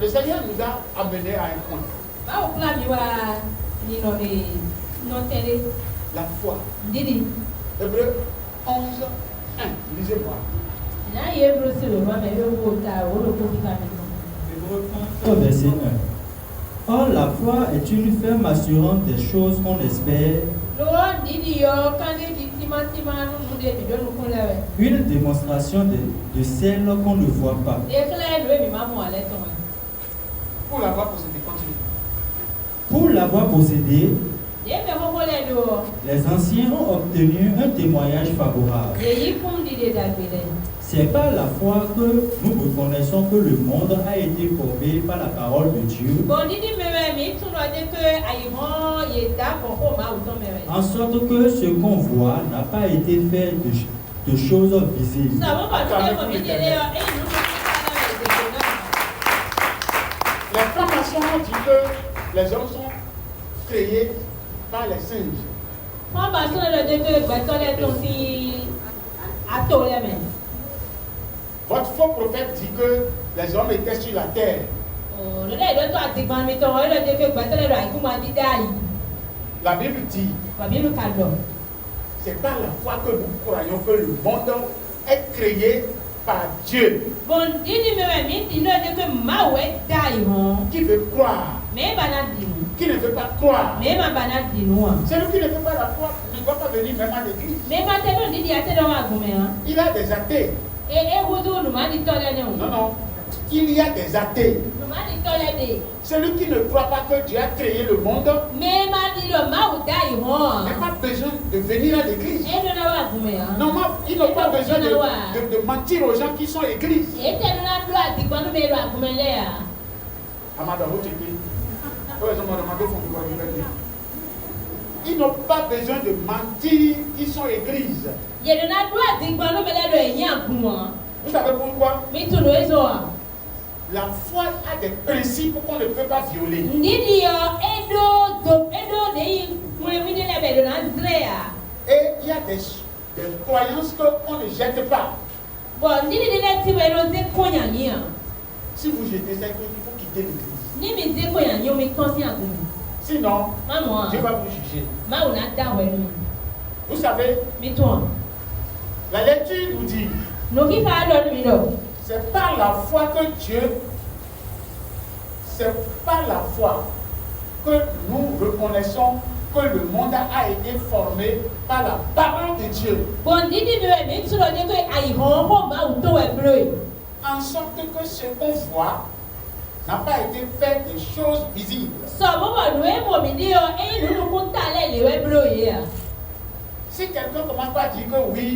Le Seigneur nous a amenés à un point. La foi. Hébreux 11, 1. Lisez-moi. Hébreux 11, verset 1. Or, la foi est une ferme assurance des choses qu'on espère, une démonstration de celles qu'on ne voit pas. Pour l'avoir possédé, continue. Pour l'avoir possédé, les anciens ont obtenu un témoignage favorable. C'est par la foi que nous reconnaissons que le monde a été formé par la parole de Dieu, en sorte que ce qu'on voit n'a pas été fait de choses visibles. La formation dit que les hommes sont créés par les singes. Votre faux prophète dit que les hommes étaient sur la terre. La Bible dit, c'est par la foi que nous croyons que le monde est créé par Dieu. Qui veut croire? Qui ne veut pas croire? Celui qui ne veut pas la foi ne doit pas venir même à l'église. Il a des athées. Non, non. Il y a des athées. Celui qui ne croit pas que Dieu a créé le monde n'a pas besoin de venir à l'église. Non, il n'a pas besoin de mentir aux gens qui sont à l'église. Ils n'ont pas besoin de mentir, ils sont à l'église. Vous savez pourquoi? La foi a des principes qu'on ne peut pas violer. Et il y a des croyances qu'on ne jette pas. Si vous jetez ça, il faut quitter l'église. Sinon, Dieu va vous juger. Vous savez, la lecture nous dit, c'est par la foi que nous reconnaissons que le monde a été formé par la parole de Dieu. En sorte que ce qu'on voit n'a pas été fait de choses visibles. Si quelqu'un commence par dire que oui,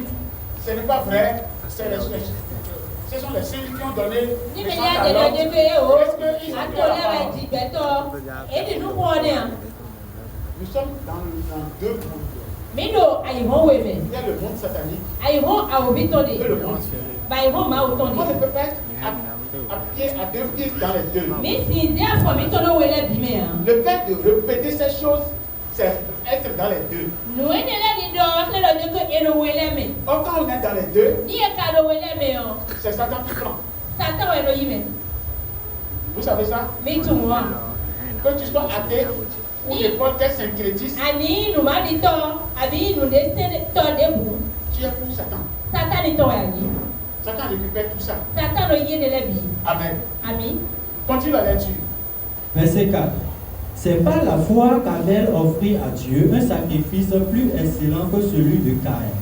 ce n'est pas vrai, ce sont les signes qui ont donné naissance à l'homme. Est-ce qu'ils ont dit la parole? Nous sommes dans deux mondes. Il y a le monde satanique et le monde ciel. On ne peut pas être à deux pieds dans les deux. Le fait de répéter ces choses, c'est être dans les deux. Or, quand on est dans les deux, c'est Satan qui prend. Vous savez ça? Que tu sois athée ou n'importe quel syncrétiste, tu es pour Satan. Satan récupère tout ça. Amen. Continue la lecture. Verset 4. C'est par la foi qu'Abel offrit à Dieu un sacrifice plus excellent que celui de Caïn.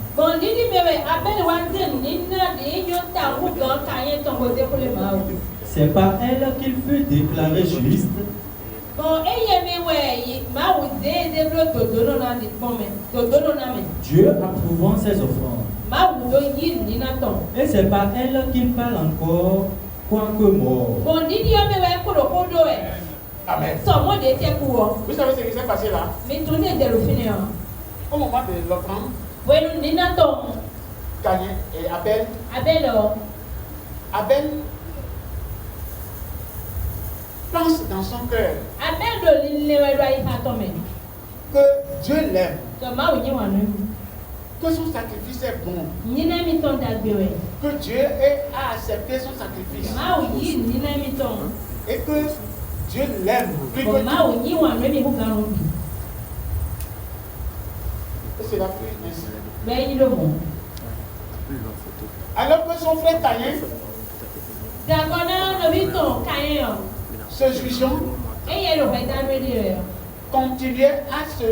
C'est par elle qu'il fut déclaré juste. Dieu approuvant ses offrandes. Et c'est par elle qu'il parle encore, quoique mort. Amen. Vous savez ce qui s'est passé là? Au moment de l'offrande, Caïn et Abel pense dans son cœur que Dieu l'aime, que son sacrifice est bon, que Dieu a accepté son sacrifice. Et que Dieu l'aime plus que tout. Et c'est la pluie ainsi. Alors que son frère Caïn se jugeant continuait à se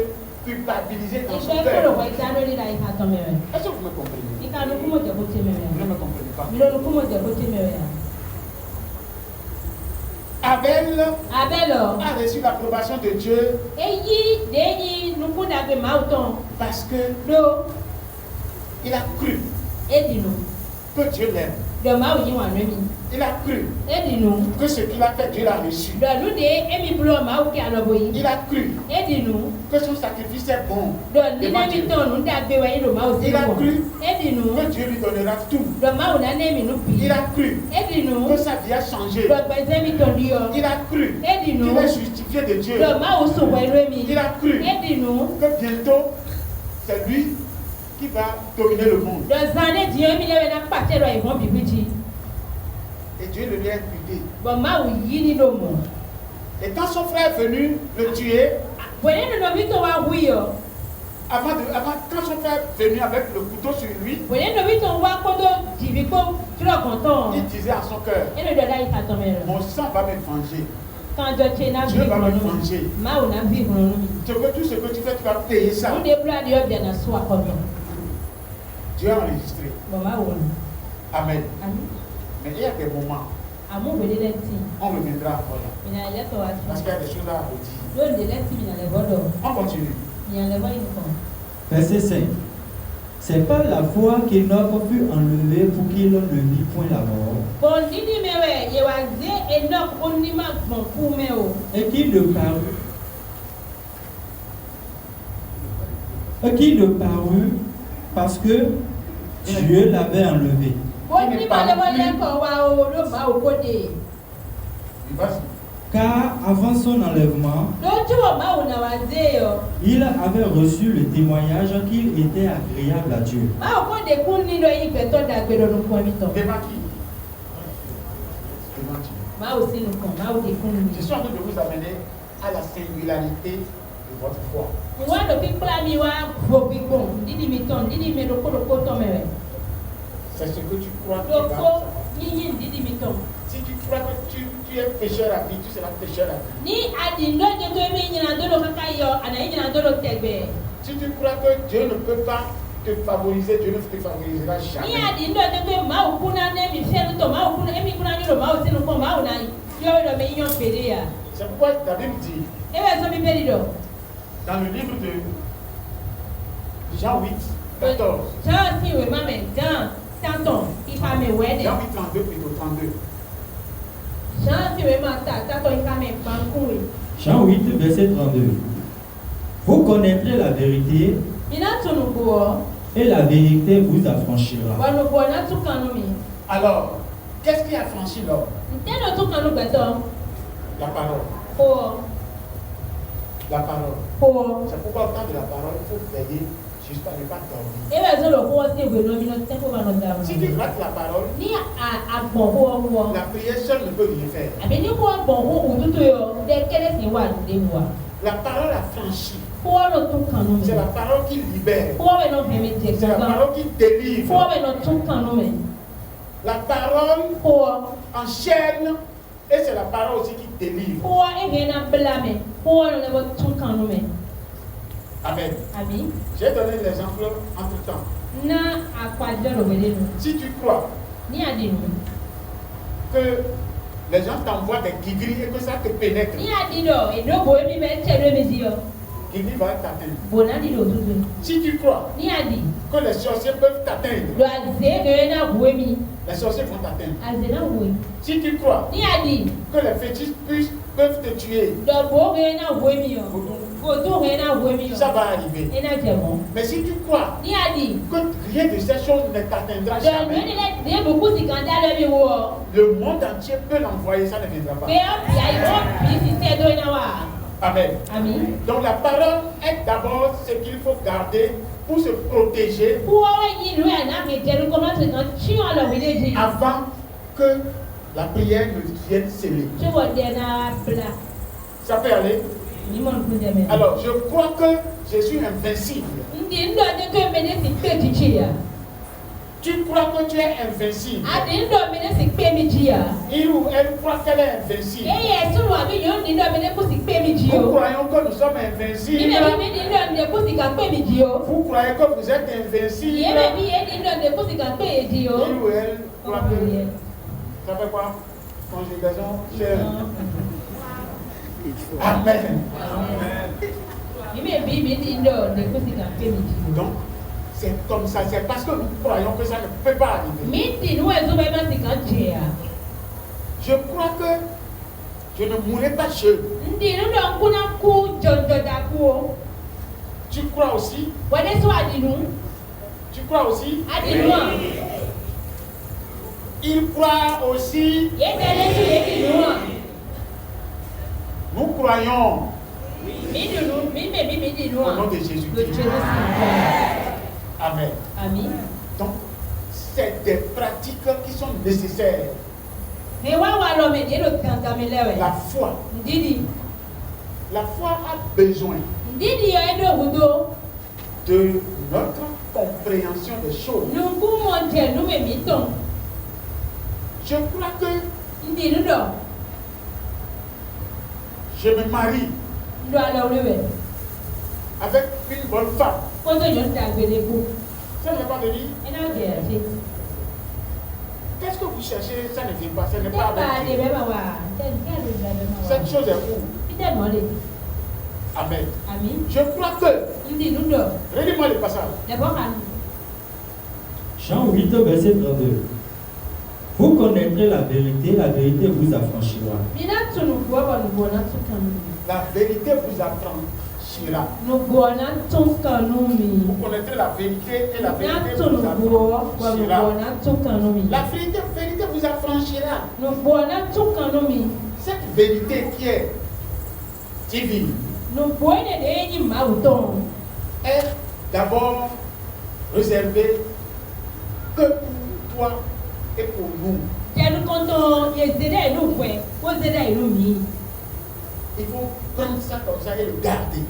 culpabiliser dans son cœur. Est-ce que vous me comprenez? Vous ne me comprenez pas. Abel a reçu l'approbation de Dieu parce que il a cru que Dieu l'aime. Il a cru que ce qu'il a fait, Dieu l'a reçu. Il a cru que son sacrifice est bon. Il a cru que Dieu lui donnera tout. Il a cru que sa vie a changé. Il a cru qu'il est justifié de Dieu. Il a cru que bientôt c'est lui qui va dominer le monde. Et Dieu le lui a imputé. Et quand son frère est venu le tuer, quand son frère est venu avec le couteau sur lui, il disait à son cœur, mon sang va me venger. Dieu va me venger. Tout ce que tu fais, tu vas payer ça. Dieu a enregistré. Amen. Mais il y a des moments, on reviendra après là. Parce qu'il y a des choses à redire. On continue. Verset 5. C'est par la foi qu'Enoch fut enlevé pour qu'il ne vit point la mort. Et qu'il ne parut parce que Dieu l'avait enlevé. Car avant son enlèvement, il avait reçu le témoignage qu'il était agréable à Dieu. Je suis en train de vous amener à la singularité de votre foi. C'est ce que tu crois que tu vas. Si tu crois que tu es pécheur à vie, tu seras pécheur à vie. Si tu crois que Dieu ne peut pas te favoriser, Dieu ne te favorisera jamais. C'est pourquoi la Bible dit, dans le livre de Jean 8, 14, Jean 8, 32 plutôt, 32. Jean 8, verset 32. Vous connaîtrez la vérité et la vérité vous affranchira. Alors, qu'est-ce qui affranchit l'homme? La parole. La parole. C'est pourquoi au temps de la parole, il faut veiller jusqu'à ne pas dormir. Si tu rates la parole, la prière seule ne peut rien faire. La parole affranchit. C'est la parole qui libère. C'est la parole qui délivre. La parole enchaîne et c'est la parole aussi qui délivre. Amen. J'ai donné l'exemple entre temps. Si tu crois que les gens t'envoient des guigris et que ça te pénètre, guigri va t'atteindre. Si tu crois que les sorciers peuvent t'atteindre, les sorciers vont t'atteindre. Si tu crois que les fétichistes peuvent te tuer, ça va arriver. Mais si tu crois que rien de ces choses ne t'atteindra jamais, le monde entier peut l'envoyer, ça ne viendra pas. Amen. Donc la parole est d'abord ce qu'il faut garder pour se protéger avant que la prière ne viennent sceller. Ça peut aller? Alors, je crois que je suis invincible. Tu crois que tu es invincible. Il ou elle croit qu'elle est invincible. Nous croyons que nous sommes invincibles. Vous croyez que vous êtes invincible. Il ou elle croit que... Ça fait quoi? Conjugation. Amen. Donc, c'est comme ça, c'est parce que nous croyons que ça ne peut pas arriver. Je crois que je ne mourrai pas seul. Tu crois aussi? Tu crois aussi? Il croit aussi. Nous croyons. Au nom de Jésus-Christ. Amen. Donc, c'est des pratiques qui sont nécessaires. La foi. La foi a besoin de notre compréhension des choses. Je crois que je me marie avec une bonne femme. Ça ne veut pas dire. Qu'est-ce que vous cherchez? Ça ne vient pas. Ce n'est pas avec. Cette chose est où? Amen. Je crois que. Relis-moi le passage. Jean 8, verset 32. Vous connaîtrez la vérité vous affranchira. La vérité vous affranchira. Vous connaîtrez la vérité et la vérité vous affranchira. La vérité vous affranchira. Cette vérité qui est divine est d'abord réservée que pour toi et pour nous. Il faut prendre ça comme ça et le garder.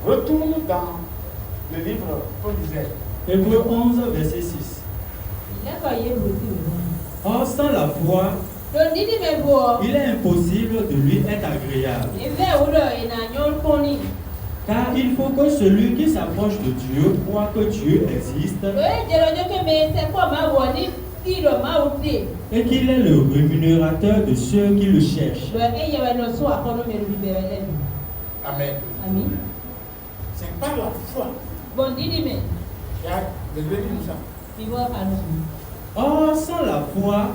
Retourne dans le livre qu'on disait. Hébreux 11, verset 6. Or, sans la foi, il est impossible de lui être agréable. Car il faut que celui qui s'approche de Dieu croit que Dieu existe et qu'il est le rémunérateur de ceux qui le cherchent. Amen. C'est par la foi. Or, sans la foi,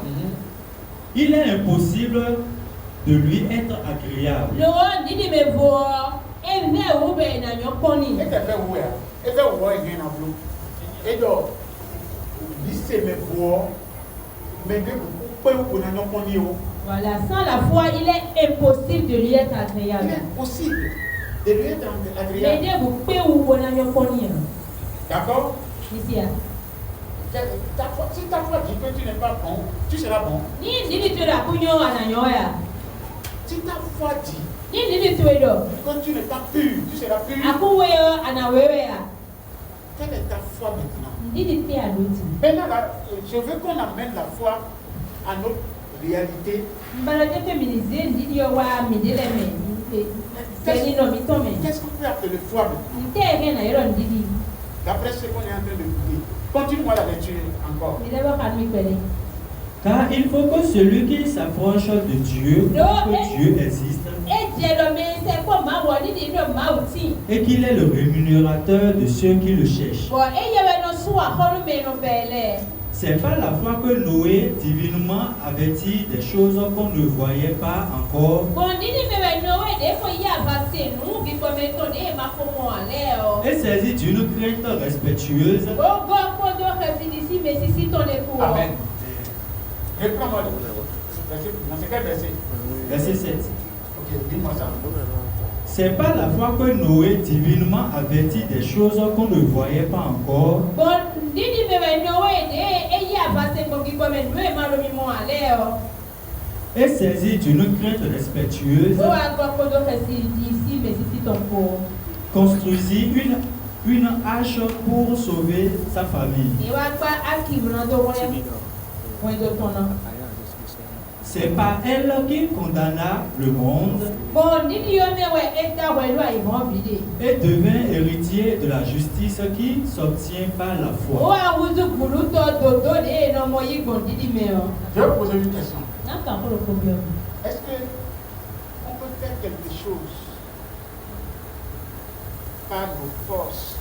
il est impossible de lui être agréable. Voilà, sans la foi, il est impossible de lui être agréable. Il est impossible de lui être agréable. D'accord? Si ta foi dit que tu n'es pas bon, tu seras bon. Si ta foi dit que tu n'es pas pur, tu seras pur. Quelle est ta foi maintenant? Maintenant, je veux qu'on amène la foi à notre réalité. Qu'est-ce qu'on peut appeler foi maintenant? D'après ce qu'on est en train de dire. Continue-moi la lecture encore. Car il faut que celui qui s'approche de Dieu croit que Dieu existe et qu'il est le rémunérateur de ceux qui le cherchent. C'est par la foi que Noé, divinement averti des choses qu'on ne voyait pas encore, et saisi d'une crainte respectueuse, Amen. Reprends-moi le verset. Verset 7. Ok, dis-moi ça. C'est par la foi que Noé, divinement averti des choses qu'on ne voyait pas encore, Et saisi d'une crainte respectueuse, construisit une hache pour sauver sa famille. C'est pas elle qui condamna le monde et devint héritier de la justice qui s'obtient par la foi. Je vais poser une question. Est-ce qu'on peut faire quelque chose par nos forces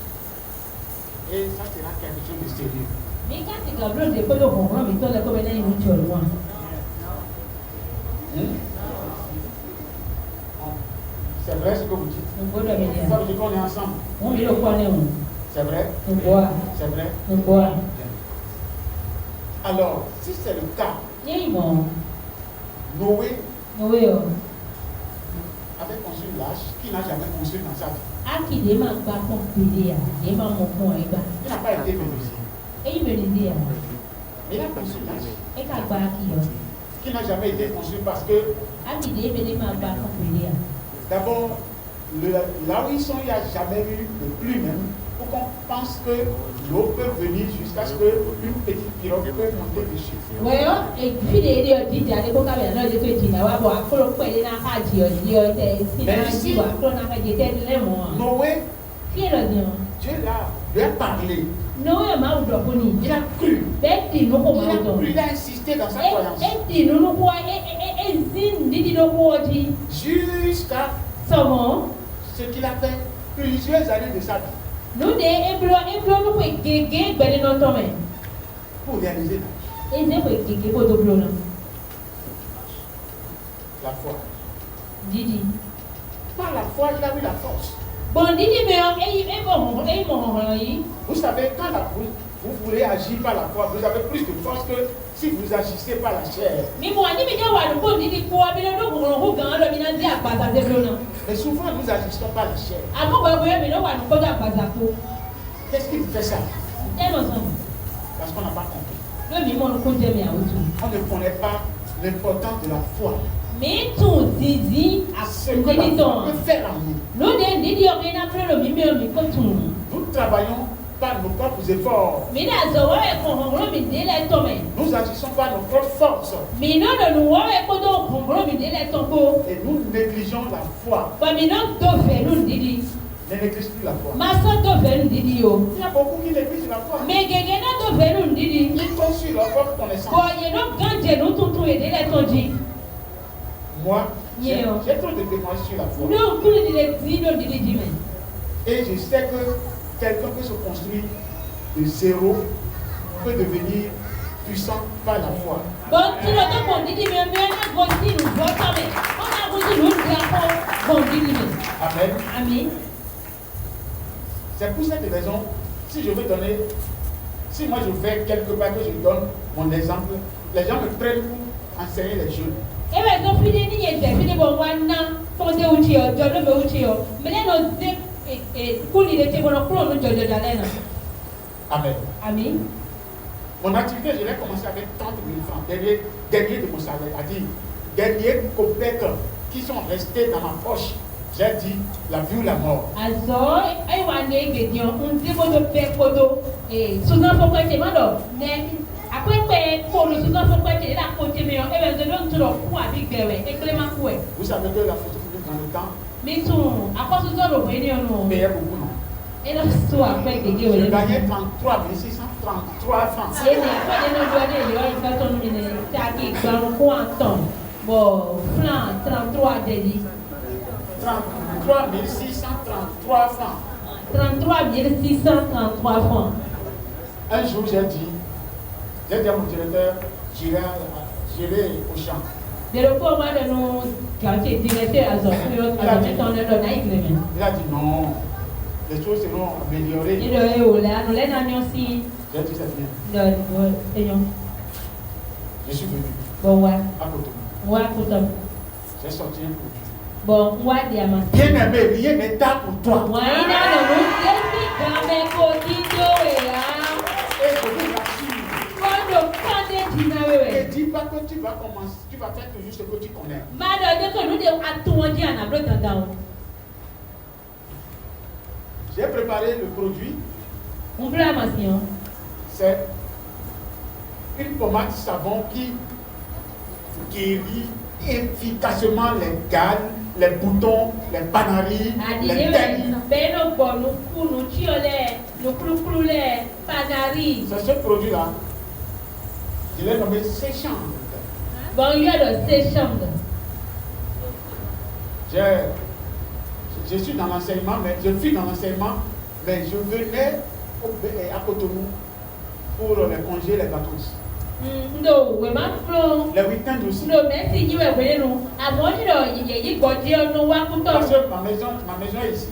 et ça sera quelque chose de sérieux? C'est vrai ce que vous dites. Ça veut dire qu'on est ensemble. C'est vrai? C'est vrai? Alors, si c'est le cas, Noé avait construit l'âge qui n'a jamais construit dans sa vie. Il n'a pas été menuisier. Il a construit l'âge qui n'a jamais été construit parce que d'abord, là où ils sont, il n'y a jamais eu de pluie même. Pour qu'on pense que l'eau peut venir jusqu'à ce qu'une petite pirogue peut monter dessus. Mais ici, Noé, Dieu lui a parlé. Il a cru. Il a insisté dans sa croyance. Jusqu'à ce qu'il a fait plusieurs années de sa vie. Pour réaliser la foi. Par la foi, il a eu la force. Vous savez, quand vous voulez agir par la foi, vous avez plus de force que si vous agissez par la chair. Mais souvent, nous agissons par la chair. Qu'est-ce qui vous fait ça? Parce qu'on n'a pas compris. On ne connaît pas l'importance de la foi. Ce que la foi peut faire en nous. Nous travaillons par nos propres efforts. Nous agissons par nos propres forces. Et nous négligeons la foi. Ne néglige plus la foi. Il y a beaucoup qui négligent la foi. Ils comptent sur leur propre connaissance. Moi, j'ai trop de témoignages sur la foi. Et je sais que quelqu'un peut se construire de zéro, peut devenir puissant par la foi. Amen. Amen. C'est pour cette raison, si je veux donner, si moi je vais quelque part que je donne mon exemple, les gens me prennent pour enseigner les jeunes. Amen. Amen. Mon activité, je l'ai commencé avec 30 000 francs, dernier de mon salaire, c'est-à-dire dernier copec qui sont restés dans ma poche. J'ai dit la vie ou la mort. Vous savez que la photo dans le temps payait beaucoup, non? Je gagnais 33 633 francs. 33 633 francs. 33 633 francs. Un jour, j'ai dit à mon directeur, j'irai au champ. Il a dit non, les choses seront améliorées. J'ai dit c'est bien. Je suis venu à côté. J'ai sorti un produit. Bien-aimé, rien n'est tard pour toi. Et je vous rassure, pas que tu vas commencer, tu vas faire toujours ce que tu connais. J'ai préparé le produit. C'est une pommade savon qui guérit efficacement les gales, les boutons, les panaris, les têtes. C'est ce produit-là. Je l'ai nommé séchant. Je suis dans l'enseignement, mais je suis dans l'enseignement, mais je venais à Cotonou pour les congés, les vacances. Les week-ends aussi. Parce que ma maison est ici.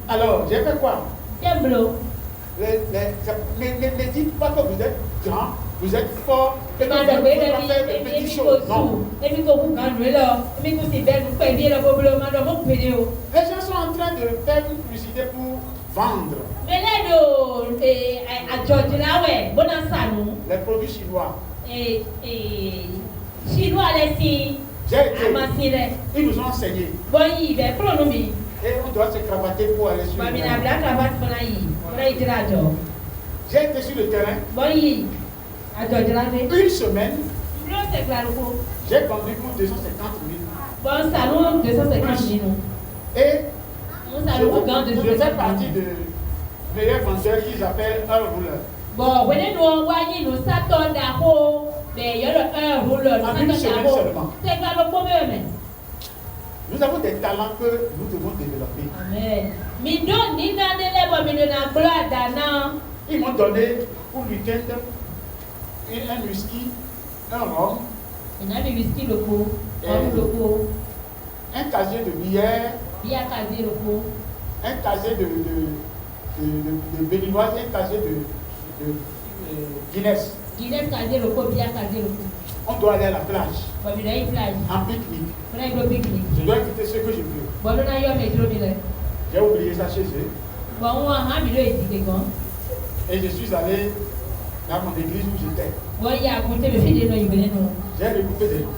Alors, j'ai fait quoi? Ne dites pas que vous êtes grand, vous êtes fort, que vous allez faire des petites choses. Non. Les gens sont en train de faire une publicité pour vendre. Les produits chinois. Ils nous ont enseigné. Et on doit se cravater pour aller sur le terrain. J'ai été sur le terrain. Une semaine. J'ai vendu pour 250 000. Et je fais partie de meilleurs vendeurs qu'ils appellent un rouleur. En une semaine seulement. Nous avons des talents que nous devons développer. Amen. Ils m'ont donné pour le week-end un whisky, un rhum, un casier de bière, un casier de béninoise, un casier de Guinness. On doit aller à la plage, en pique-nique. Je dois éviter ce que je veux. J'ai oublié ça chez eux. Et je suis allé dans mon église où j'étais. J'ai recoupé des noms.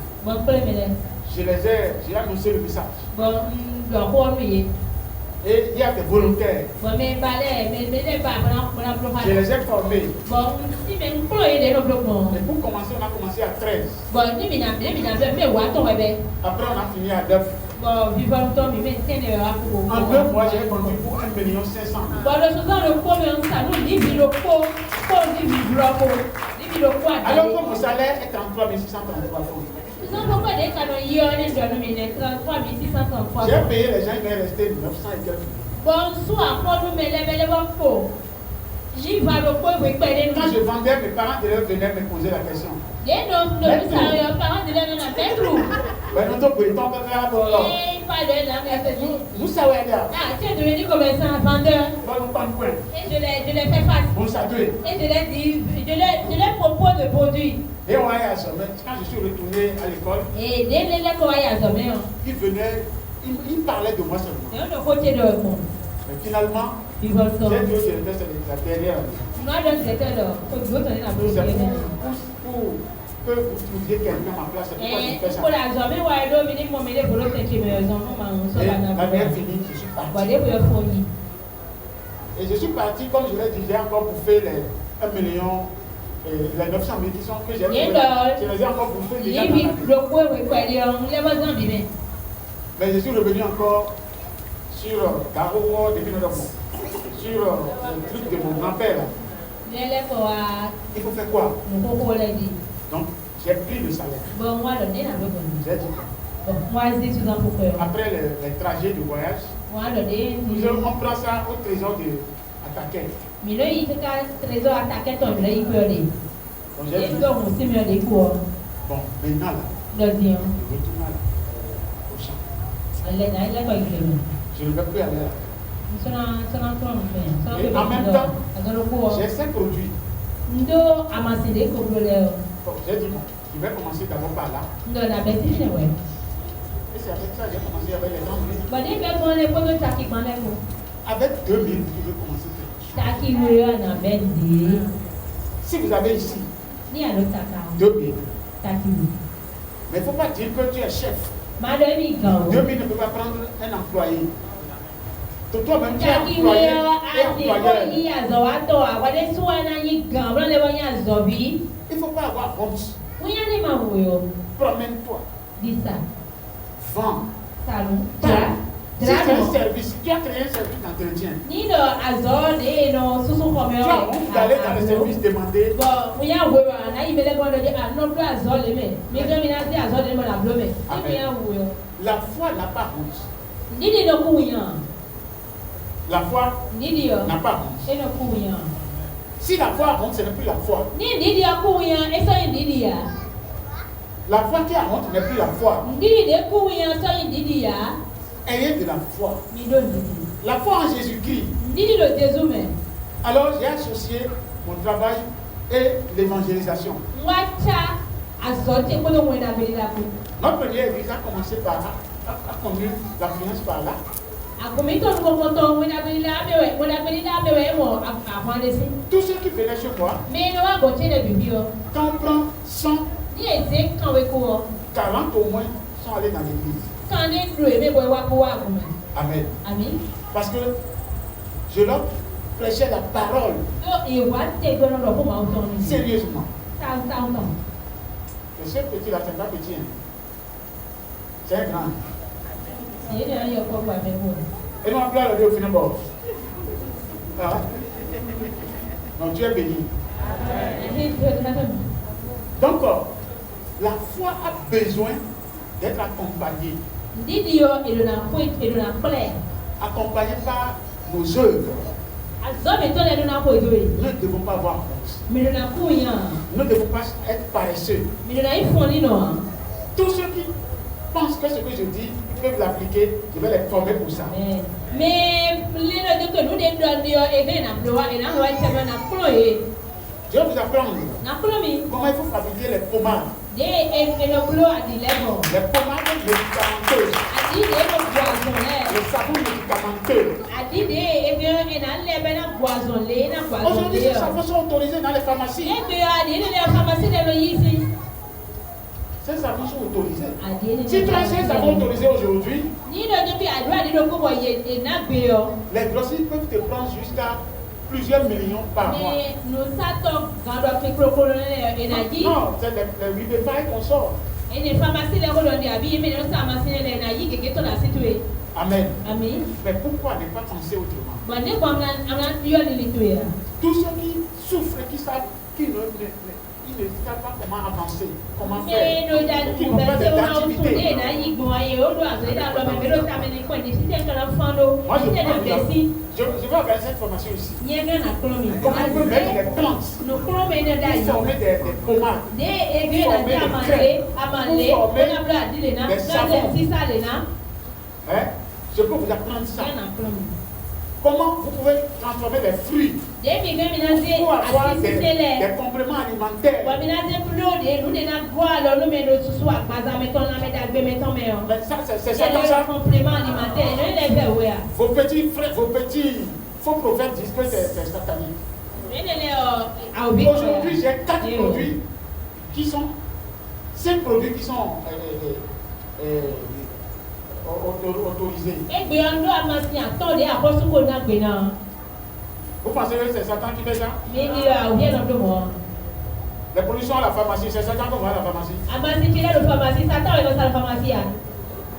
J'ai annoncé le message. Et il y a des volontaires. Je les ai formés. Et pour commencer, on a commencé à 13. Après, on a fini à 9. En 2 mois, j'ai vendu pour 1,5 million. Alors que mon salaire est 33 633 francs. J'ai payé les gens, il m'est resté 900 et quelques. Quand je vendais, mes parents venaient me poser la question. Vous savez, tu es devenu commerçant, vendeur. Et je les fais face. Et je les propose de produits. Et quand je suis retourné à l'école, ils parlaient de moi seulement. Mais finalement, j'ai dit au directeur, c'est la dernière. Pour que vous trouviez quelqu'un à ma place, c'est pourquoi je fais ça. Et la mère finie, je suis parti. Et je suis parti, comme je l'ai dit, j'ai encore bouffé les 1 million, les 900 000 qui sont que j'ai bouffé. Je les ai encore bouffés déjà dans la vie. Mais je suis revenu encore sur Garo depuis notre monde. Sur le truc de mon grand-père. Il faut faire quoi? Donc, j'ai pris le salaire. J'ai dit. Après les trajets de voyage, on prend ça au trésor de Attaquet. Donc, j'ai dit. Bon, maintenant là, je retourne au champ. Je ne vais plus aller là. Et en même temps, j'ai 5 produits. Bon, j'ai dit, je vais commencer d'abord par là. Et c'est avec ça que j'ai commencé avec les gens. Avec 2 000, je vais commencer. Si vous avez ici 2 000. Mais il ne faut pas dire que tu es chef. 2 000 ne peut pas prendre un employé. Toi-même, tu es employé et employeur. Il ne faut pas avoir honte. Promène-toi. Vends. Si tu as un service, tu as créé un service d'entretien. Tu as honte d'aller dans le service demander. La foi n'a pas honte. La foi n'a pas honte. Si la foi a honte, ce n'est plus la foi. La foi qui a honte n'est plus la foi. Ayez de la foi. La foi en Jésus-Christ. Alors j'ai associé mon travail et l'évangélisation. Notre première église a commencé par là, a connu l'affluence par là. Tous ceux qui venaient chez moi, quand on prend 100, 40 au moins sont allés dans l'église. Amen. Parce que je leur prêchais la parole. Sérieusement. Le seul petit là, c'est pas petit. C'est un grand. Et nous appelons le Dieu au final. Non, tu es béni. Donc, la foi a besoin d'être accompagnée. Accompagnée par nos œuvres. Nous ne devons pas avoir honte. Nous ne devons pas être paresseux. Tous ceux qui pensent que ce que je dis, ils peuvent l'appliquer, je vais les former pour ça. Je vais vous apprendre comment il faut fabriquer les pommades. Les pommades médicamenteuses. Les savons médicamenteux. Aujourd'hui, ces savons sont autorisés dans les pharmacies. Ces savons sont autorisés. Si tu as ces savons autorisés aujourd'hui, les grossistes peuvent te prendre jusqu'à plusieurs millions par mois. Non, c'est les Riverfire qu'on sort. Amen. Mais pourquoi ne pas penser autrement? Tous ceux qui souffrent et qui savent qu'ils ne savent pas comment avancer, comment faire, qui n'ont pas d'activité. Moi, je vais organiser cette formation ici. Comment on peut mettre des plantes, former des pommades, former des savons. Je peux vous apprendre ça. Comment vous pouvez transformer des fruits pour avoir des compléments alimentaires. Mais ça, c'est ça comme ça. Vos petits faux prophètes disent que c'est satanique. Aujourd'hui, j'ai 4 produits qui sont 5 produits qui sont autorisés. Vous pensez que c'est Satan qui fait ça? Les productions à la pharmacie, c'est Satan qu'on va à la pharmacie.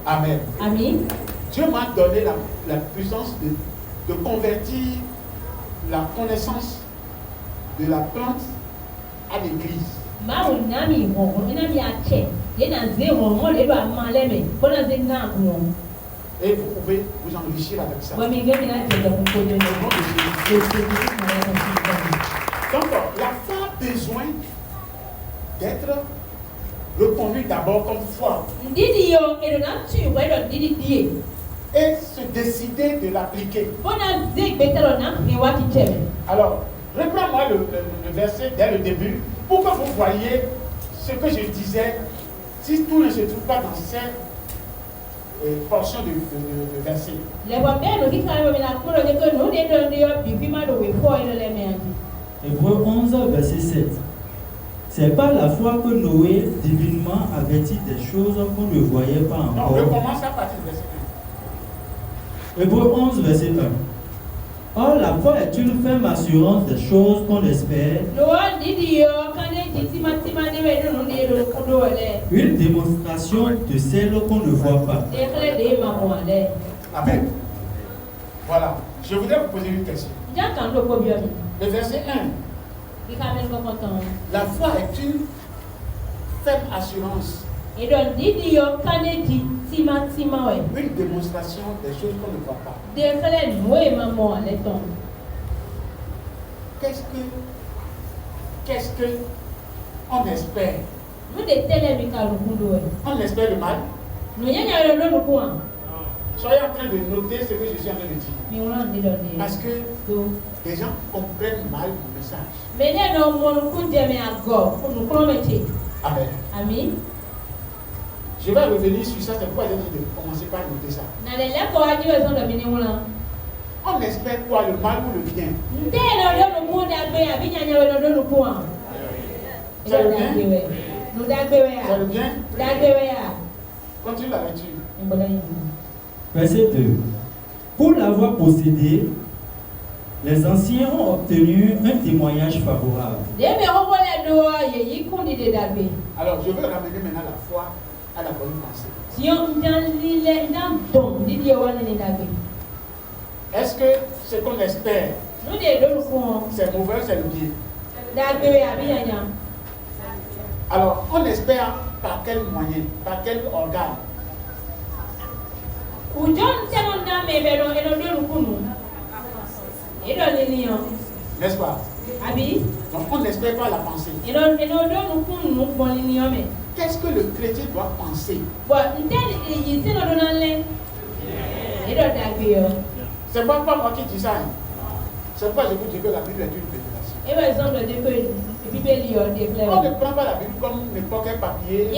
Amen. Dieu m'a donné la puissance de convertir la connaissance de la plante à l'église. Et vous pouvez vous enrichir avec ça. Donc, la foi a besoin d'être reconduite d'abord comme foi. Et se décider de l'appliquer. Alors, reprends-moi le verset dès le début pour que vous voyez ce que je disais. Si tout ne se trouve pas dans cette portion de verset. Hébreux 11, verset 7. C'est par la foi que Noé, divinement avertit des choses qu'on ne voyait pas encore. Non, on commence à partir du verset 1. Hébreux 11, verset 1. Or, la foi est une ferme assurance des choses qu'on espère, une démonstration de celles qu'on ne voit pas. Amen. Voilà. Je voudrais vous poser une question. Le verset 1. La foi est une ferme assurance. Une démonstration des choses qu'on ne voit pas. Qu'est-ce que on espère? On espère le mal. Soyez en train de noter ce que je suis en train de dire. Parce que les gens comprennent mal le message. Amen. Je vais revenir sur ça, c'est pourquoi j'ai dit de commencer par noter ça. On espère quoi, le mal ou le bien? C'est le bien? C'est le bien? Continue la lecture. Verset 2. Pour l'avoir possédé, les anciens ont obtenu un témoignage favorable. Alors, je veux ramener maintenant la foi à la bonne pensée. Est-ce que ce qu'on espère, c'est mauvais ou c'est le bien? Alors, on espère par quel moyen, par quel organe? N'est-ce pas? Donc on n'espère pas la pensée. Qu'est-ce que le chrétien doit penser? C'est pas moi qui dis ça. C'est pourquoi je vous dis que la Bible est une révélation. On ne prend pas la Bible comme n'importe quel papier.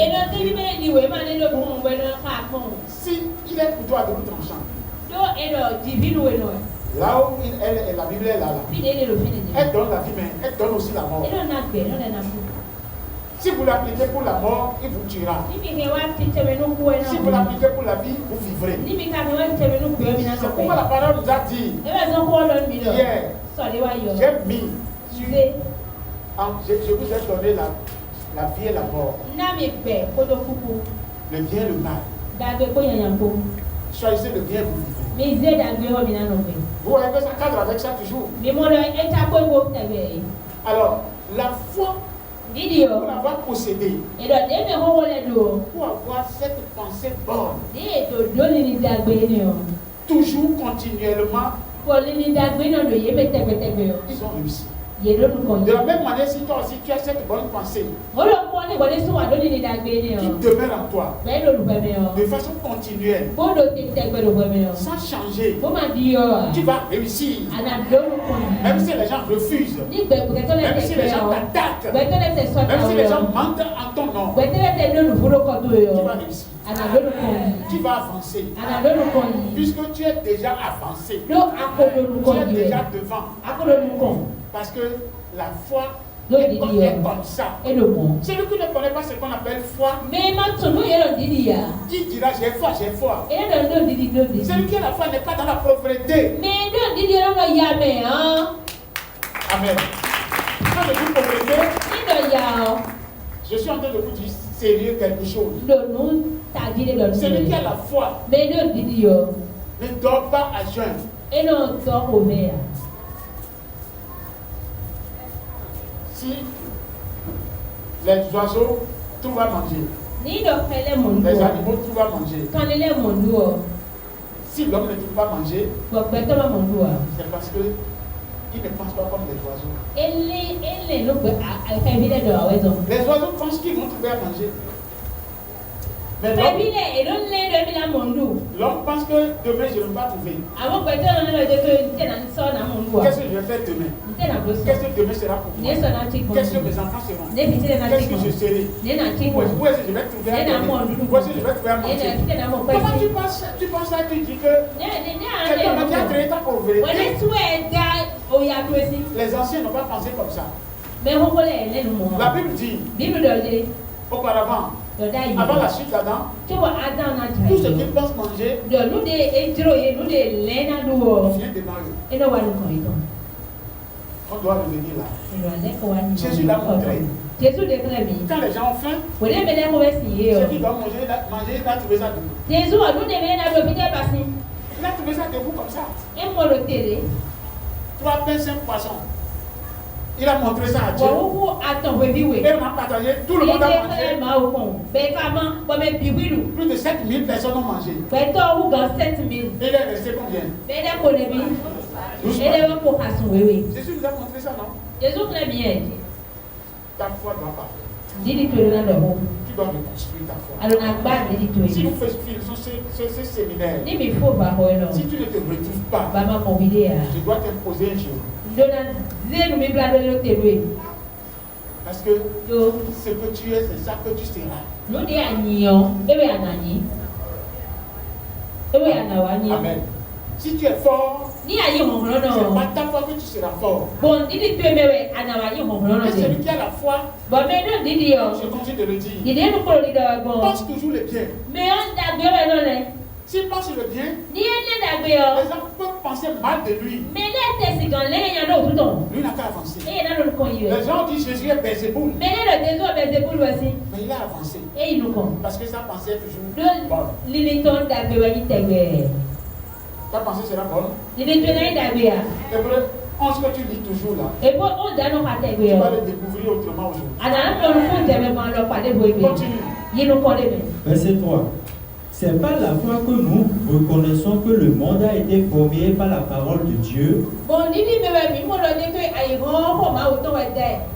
Si il est pour toi à double tranchant, là où la Bible est là, elle donne la vie, mais elle donne aussi la mort. Si vous l'appliquez pour la mort, il vous tuera. Si vous l'appliquez pour la vie, vous vivrez. C'est pourquoi la parole nous a dit hier, j'ai mis je vous ai donné la vie et la mort, le bien et le mal. Choisissez le bien, vous vivrez. Vous voyez que ça cadre avec ça toujours. Alors, la foi, pour l'avoir possédée, pour avoir cette pensée bonne, toujours continuellement, ils ont réussi. De la même manière, si toi aussi tu as cette bonne pensée qui demeure en toi de façon continuelle, sans changer, tu vas réussir. Même si les gens refusent, même si les gens t'attaquent, même si les gens mentent en ton nom, tu vas réussir. Tu vas avancer. Puisque tu es déjà avancé, tu es déjà devant. Parce que la foi est comme ça. Celui qui ne connaît pas ce qu'on appelle foi, qui dira j'ai foi, j'ai foi. Celui qui a la foi n'est pas dans la pauvreté. Amen. Quand je dis pauvreté, je suis en train de vous dire sérieux quelque chose. Celui qui a la foi ne dort pas à jeun. Si les oiseaux trouvent à manger, les animaux trouvent à manger, si l'homme ne trouve pas à manger, c'est parce qu'il ne pense pas comme les oiseaux. Les oiseaux pensent qu'ils vont trouver à manger. Mais l'homme pense que demain je ne vais pas trouver. Qu'est-ce que je vais faire demain? Qu'est-ce que demain sera pour moi? Qu'est-ce que mes enfants seront? Qu'est-ce que je serai? Où est-ce que je vais trouver à manger? Où est-ce que je vais trouver à manger? Comment tu penses ça? Tu dis que quelqu'un qui a créé ta pauvreté. Les anciens n'ont pas pensé comme ça. La Bible dit, auparavant, avant la chute d'Adam, tout ce qu'ils pensent manger vient de Marie. On doit revenir là. Jésus l'a montré. Quand les gens ont faim, ceux qui doivent manger, il a trouvé ça debout. Il a trouvé ça debout comme ça. 3 pains, 5 poissons. Il a montré ça à Dieu. Et on a partagé, tout le monde a mangé. Plus de 7000 personnes ont mangé. Et il est resté combien? Jésus nous a montré ça, non? Ta foi doit parler. Tu dois reconstruire ta foi. Si nous faisons ce séminaire, si tu ne te retrouves pas, je dois t'imposer un jour. Parce que ce que tu es, c'est ça que tu seras. Amen. Si tu es fort, c'est pas ta foi que tu seras fort. Et celui qui a la foi, je continue de le dire, pense toujours le bien. S'il pense le bien, les gens peuvent penser mal de lui. Lui n'a qu'à avancer. Les gens disent Jésus est Belzéboul. Mais il a avancé. Parce que sa pensée est toujours bonne. Ta pensée sera bonne. Hébreu 11 que tu lis toujours là, tu vas le découvrir autrement aujourd'hui. Continue. Verset 3. C'est par la foi que nous reconnaissons que le monde a été formé par la parole de Dieu,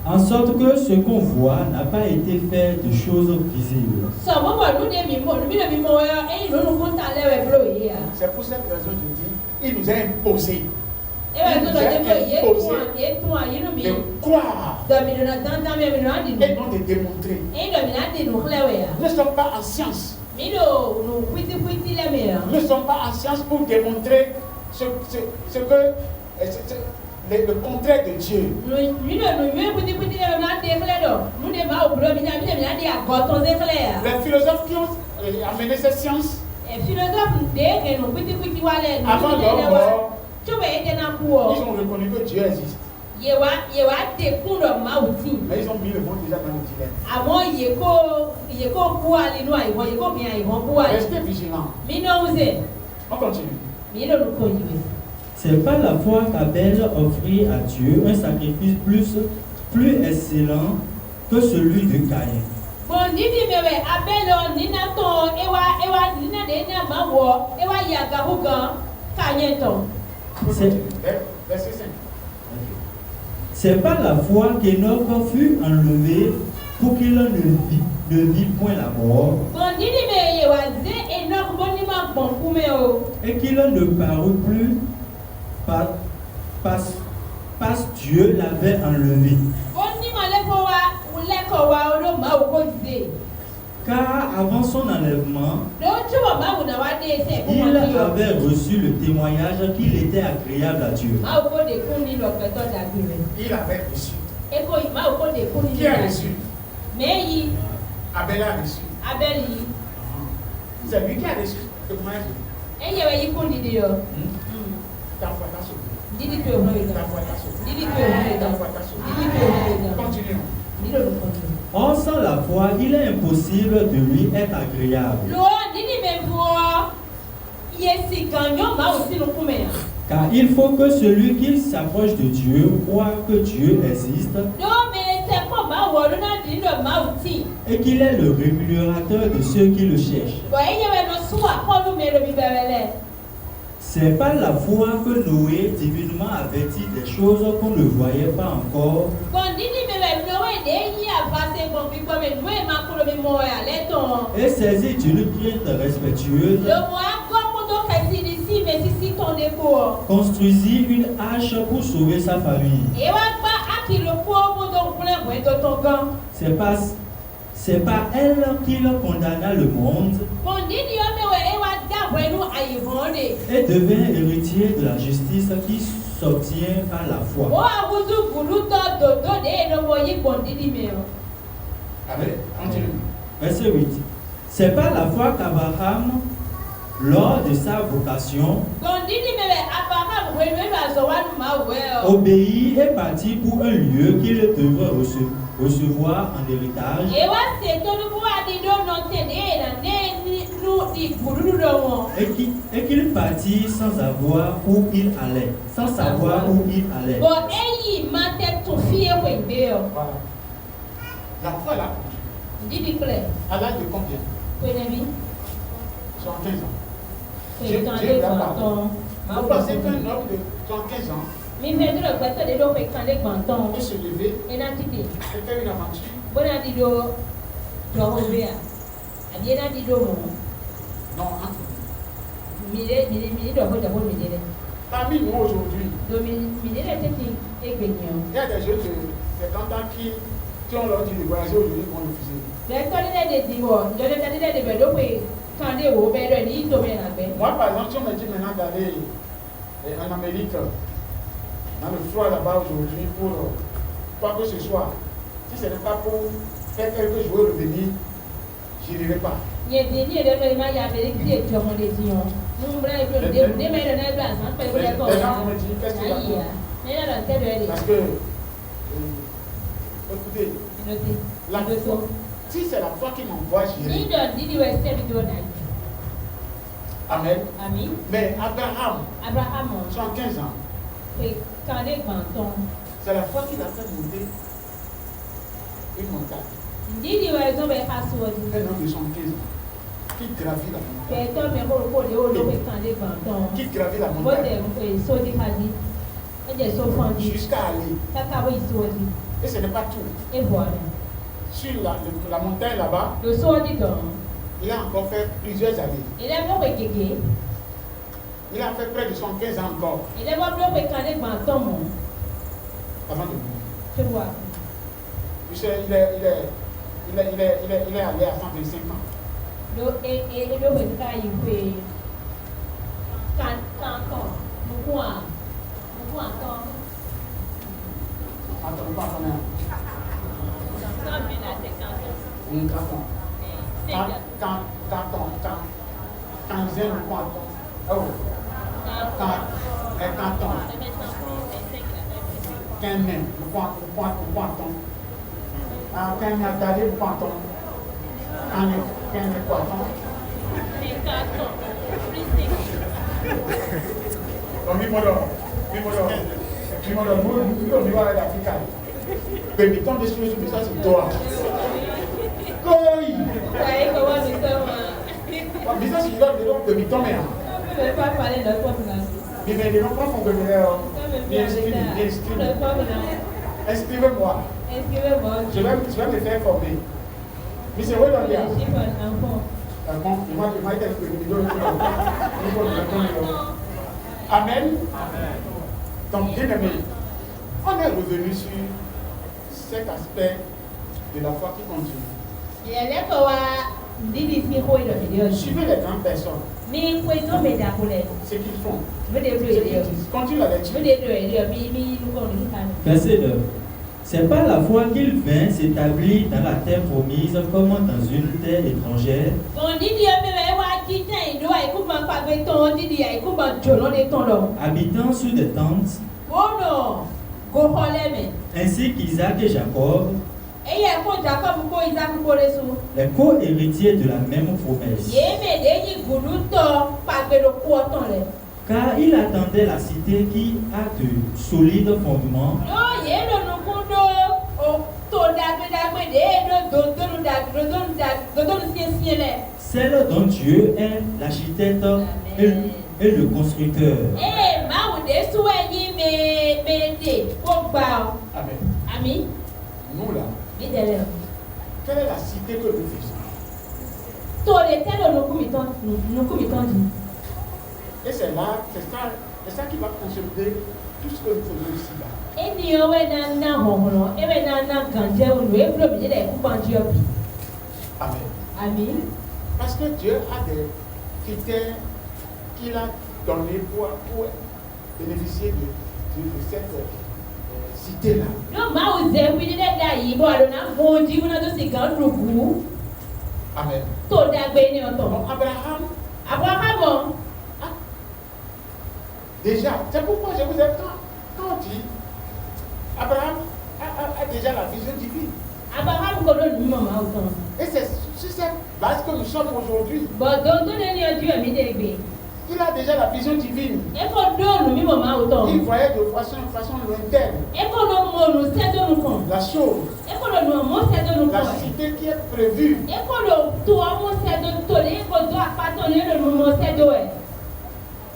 en sorte que ce qu'on voit n'a pas été fait de choses visibles. C'est pour cette raison que je dis, il nous a imposé. De croire et non de démontrer. Nous ne sommes pas en science. Nous ne sommes pas en science pour démontrer ce que le contraire de Dieu. Les philosophes qui ont amené cette science avant leur mort, ils ont reconnu que Dieu existe. Mais ils ont mis le monde déjà dans le dilemme. Restez vigilants. On continue. C'est par la foi qu'Abel offrit à Dieu un sacrifice plus excellent que celui de Caïn. C'est par la foi qu'Enoch fut enlevé pour qu'il ne vit point la mort et qu'il ne parut plus parce Dieu l'avait enlevé. Car avant son enlèvement, il avait reçu le témoignage qu'il était agréable à Dieu. Il avait reçu. Qui a reçu? Abel a reçu. C'est lui qui a reçu le témoignage. Ta foi t'a sauvé. Ta foi t'a sauvé. Continuons. Or, sans la foi, il est impossible de lui être agréable. Car il faut que celui qui s'approche de Dieu croit que Dieu existe et qu'il est le rémunérateur de ceux qui le cherchent. C'est par la foi que Noé, divinement averti des choses qu'on ne voyait pas encore, et saisi d'une crainte respectueuse, construisit une hache pour sauver sa famille. C'est par elle qu'il condamna le monde et devint héritier de la justice qui s'obtient par la foi. Amen. Continue. Verset 8. C'est par la foi qu'Abraham, lors de sa vocation, obéit et partit pour un lieu qu'il devrait recevoir en héritage. Et qu'il partit sans savoir où il allait. Sans savoir où il allait. Voilà. La foi là, à l'âge de combien? 75 ans. J'ai pardon. Vous pensez qu'un homme de 75 ans peut se lever et faire une aventure? Non, hein? Parmi nous aujourd'hui, il y a des jeunes de 50 ans qui ont leur dit de voyager aujourd'hui pour refuser. Moi, par exemple, si on me dit maintenant d'aller en Amérique, dans le froid là-bas aujourd'hui, pour quoi que ce soit, si ce n'est pas pour faire quelques jours revenir, je n'irai pas. Les gens vont me dire, qu'est-ce que tu vas faire? Parce que, écoutez, la foi, si c'est la foi qui m'envoie, j'irai. Amen. Mais Abraham, 75 ans, c'est la foi qui l'a fait monter une montagne. Un homme de 75 ans qui gravit la montagne. Qui gravit la montagne. Jusqu'à aller. Et ce n'est pas tout. Sur la montagne là-bas, il a encore fait plusieurs années. Il a fait près de 75 ans encore. Avant de mourir. Tu sais, il est allé à 125 ans. Permettons de suivre ça, c'est toi. Oui. Mais ça, c'est là, permettons, mais. Mais les enfants font de inscrivez-moi. Je vais me faire former. Mais c'est vrai dans les Amen. Donc, bien aimé, on est revenu sur cet aspect de la foi qui continue. Suivez les grandes personnes. Ce qu'ils font. Continue la lecture. Verset 9. C'est par la foi qu'il vint s'établir dans la terre promise comme dans une terre étrangère. Habitant sur des tentes. Ainsi qu'Isaac et Jacob, les co-héritiers de la même promesse. Car il attendait la cité qui a de solides fondements. Celle dont Dieu est l'architecte et le constructeur. Amen. Nous là, quelle est la cité que nous faisons? Et c'est là, c'est ça qui va consolider tout ce que nous faisons ici-bas. Amen. Parce que Dieu a des critères qu'il a donnés pour bénéficier de cette cité-là. Amen. Donc Abraham, déjà, c'est pourquoi je vous ai quand on dit Abraham a déjà la vision divine. Et c'est sur cette base que nous sommes aujourd'hui. Il a déjà la vision divine. Il voyait de façon lointaine la chose, la cité qui est prévue.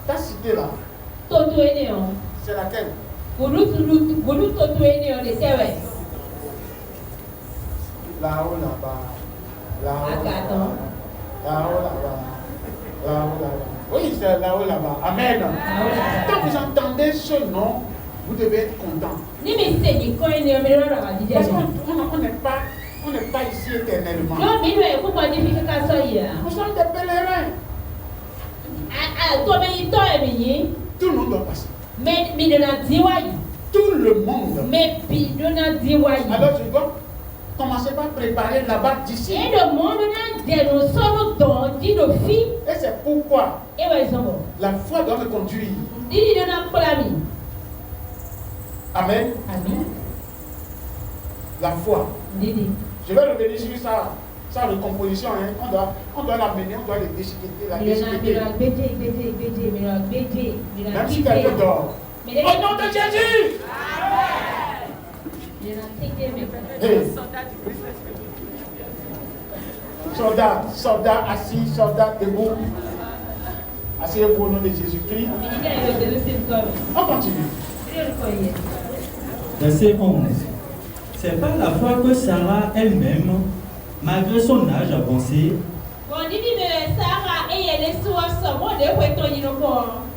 Ta cité-là, c'est laquelle? Là-haut, là-bas. Là-haut, là-bas. Là-haut, là-bas. Là-haut, là-bas. Oui, c'est là-haut, là-bas. Amen. Quand vous entendez ce nom, vous devez être content. Parce qu'on n'est pas ici éternellement. Nous sommes des pèlerins. Tout le monde doit passer. Tout le monde. Alors je dois commencer par préparer là-bas d'ici. Et c'est pourquoi la foi doit me conduire. Amen. La foi. Je vais revenir sur sa recomposition. Hein. On doit l'amener, on doit les déchiqueter. Même si quelqu'un dort. Au nom de Jésus. Hey. Soldat assis, soldat debout. Asseyez-vous au nom de Jésus-Christ. On continue. Verset 11. C'est par la foi que Sarah elle-même, malgré son âge avancé,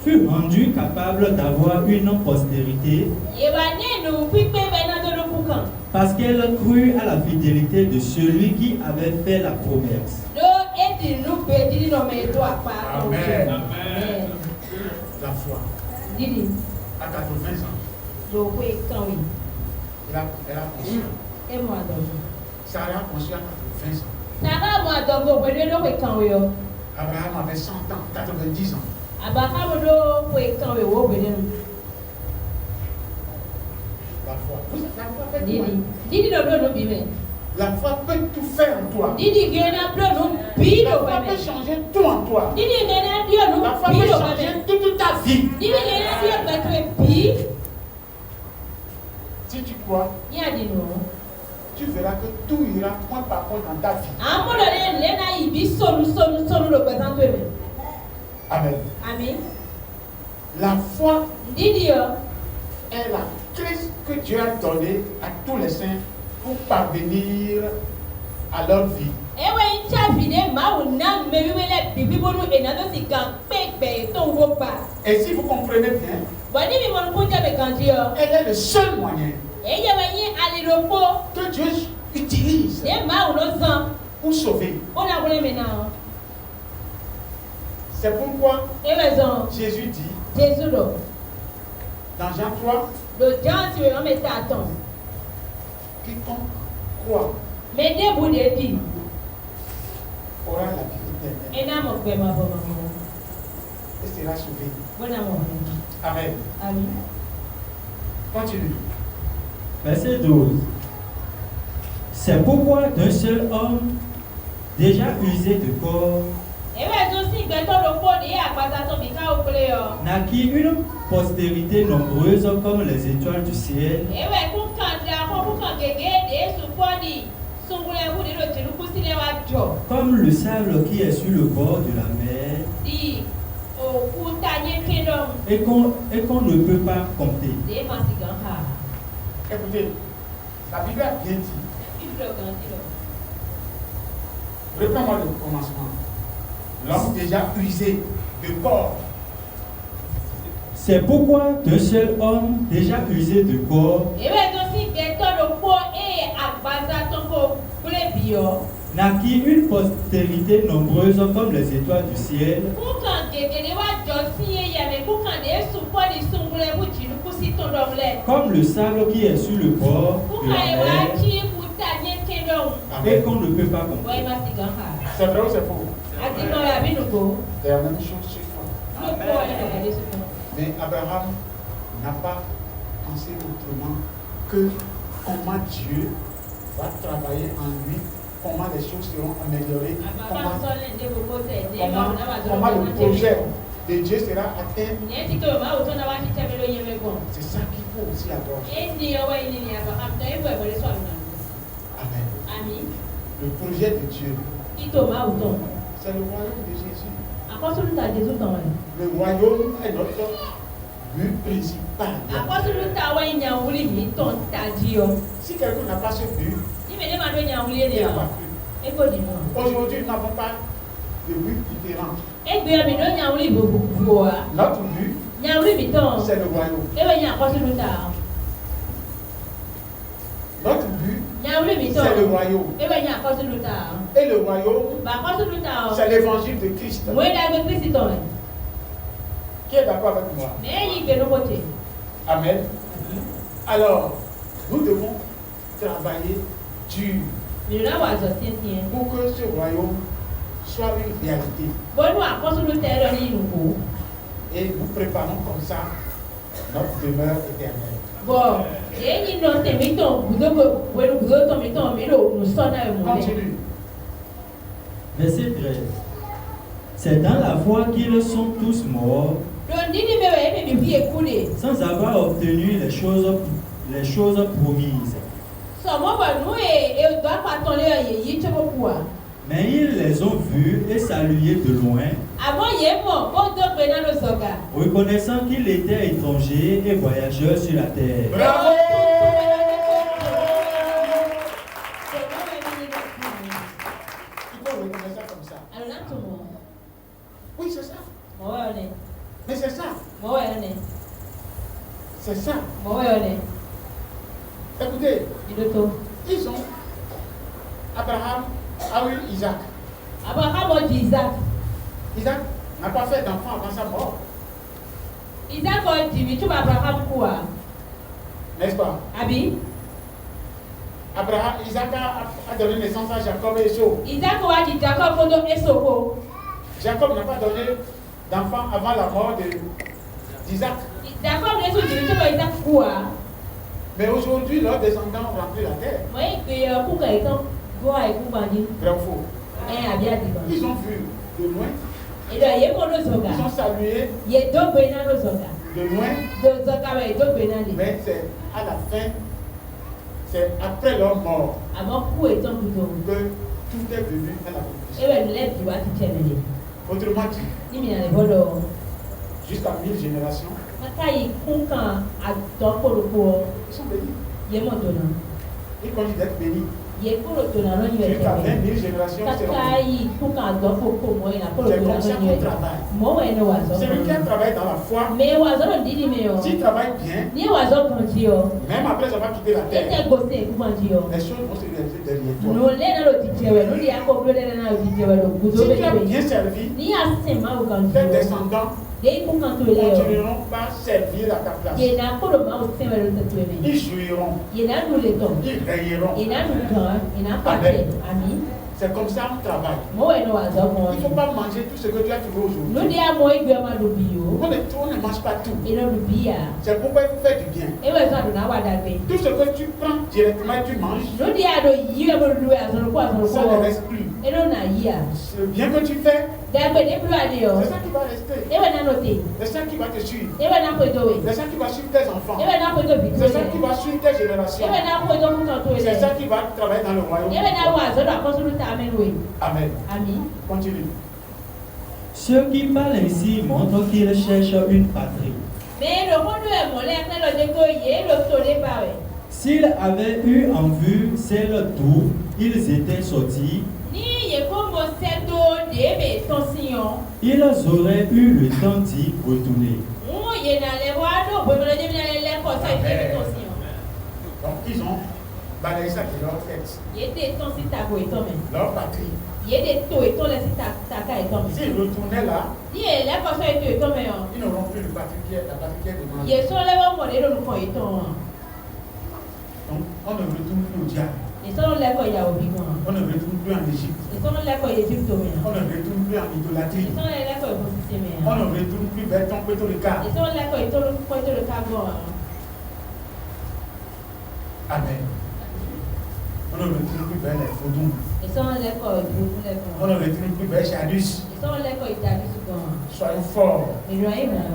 fut rendue capable d'avoir une postérité parce qu'elle crut à la fidélité de celui qui avait fait la promesse. Amen. La foi. À 80 ans. Elle a conçu. Sarah a conçu à 80 ans. Abraham avait 100 ans, 90 ans. La foi. La foi peut tout faire en toi. La foi peut changer tout en toi. La foi peut changer toute ta vie. Si tu crois, tu verras que tout ira point par point dans ta vie. Amen. La foi est la clé que Dieu a donnée à tous les saints pour parvenir à leur vie. Et si vous comprenez bien, elle est le seul moyen que Dieu utilise pour sauver. C'est pourquoi Jésus dit dans Jean 3, quiconque croit aura la vie éternelle et sera sauvé. Amen. Continue. Verset 12. C'est pourquoi d'un seul homme déjà usé de corps naquit une postérité nombreuse comme les étoiles du ciel, comme le sable qui est sur le bord de la mer et qu'on ne peut pas compter. Écoutez, la Bible a bien dit. Reprends-moi le commencement. L'homme déjà usé de corps. C'est pourquoi d'un seul homme déjà usé de corps naquit une postérité nombreuse comme les étoiles du ciel, comme le sable qui est sur le bord de la mer et qu'on ne peut pas comprendre. C'est vrai ou c'est faux? C'est la même chose sur toi. Mais Abraham n'a pas pensé autrement que comment Dieu va travailler en lui, comment les choses seront améliorées, comment le projet de Dieu sera atteint. C'est ça qu'il faut aussi avoir. Amen. Le projet de Dieu, c'est le royaume de Jésus. Le royaume est notre but principal. Si quelqu'un n'a pas ce but, il n'a pas cru. Aujourd'hui, nous n'avons pas de but différent. Notre but, c'est le royaume. Notre but, c'est le royaume. Et le royaume, c'est l'évangile de Christ. Qui est d'accord avec moi? Amen. Alors, nous devons travailler dur pour que ce royaume soit une réalité. Et nous préparons comme ça notre demeure éternelle. Continue. Verset 13. C'est dans la foi qu'ils sont tous morts sans avoir obtenu les choses promises. Mais ils les ont vus et salués de loin, reconnaissant qu'ils étaient étrangers et voyageurs sur la terre. Bravo! Il faut reconnaître ça comme ça. Oui, c'est ça. Mais c'est ça. C'est ça. Écoutez, ils ont. Abraham a eu Isaac. Isaac n'a pas fait d'enfant avant sa mort. N'est-ce pas? Isaac a donné naissance à Jacob et Esau. Jacob n'a pas donné d'enfant avant la mort d'Isaac. Mais aujourd'hui, leurs descendants ont rempli la terre. Vrai ou faux? Ils ont vu de loin. Ils ont salué de loin. Mais c'est à la fin, c'est après leur mort que tout est venu à la conclusion. Autrement dit, jusqu'à 1000 générations, ils sont bénis. Ils continuent d'être bénis. Jusqu'à 20 000 générations, c'est comme ça qu'on travaille. Celui qui a travaillé dans la foi, s'il travaille bien, même après avoir quitté la terre, les choses vont se réaliser derrière toi. Si tu as bien servi, tes descendants continueront par servir à ta place. Ils jouiront. Ils rayeront. Amen. C'est comme ça qu'on travaille. Il ne faut pas manger tout ce que tu as trouvé aujourd'hui. On ne mange pas tout. C'est pourquoi il faut faire du bien. Tout ce que tu prends directement et tu manges, ça ne reste plus. Le bien que tu fais, c'est ça qui va rester. C'est ça qui va te suivre. C'est ça qui va suivre tes enfants. C'est ça qui va suivre tes générations. C'est ça qui va travailler dans le royaume. Amen. Continue. Ceux qui parlent ainsi montrent qu'ils cherchent une patrie. S'ils avaient eu en vue celle d'où ils étaient sortis, ils auraient eu le temps d'y retourner. Donc ils ont balayer ça de leur tête. Leur patrie. S'ils retournaient là, ils n'auront plus de patrie qui est la patrie qui est demandée. Donc, on ne retourne plus au diable. On ne retourne plus en Égypte. On ne retourne plus en idolâtrie. On ne retourne plus vers ton pétolica. Amen. On ne retourne plus vers les Fodons. On ne retourne plus vers Jadus. Soyons forts.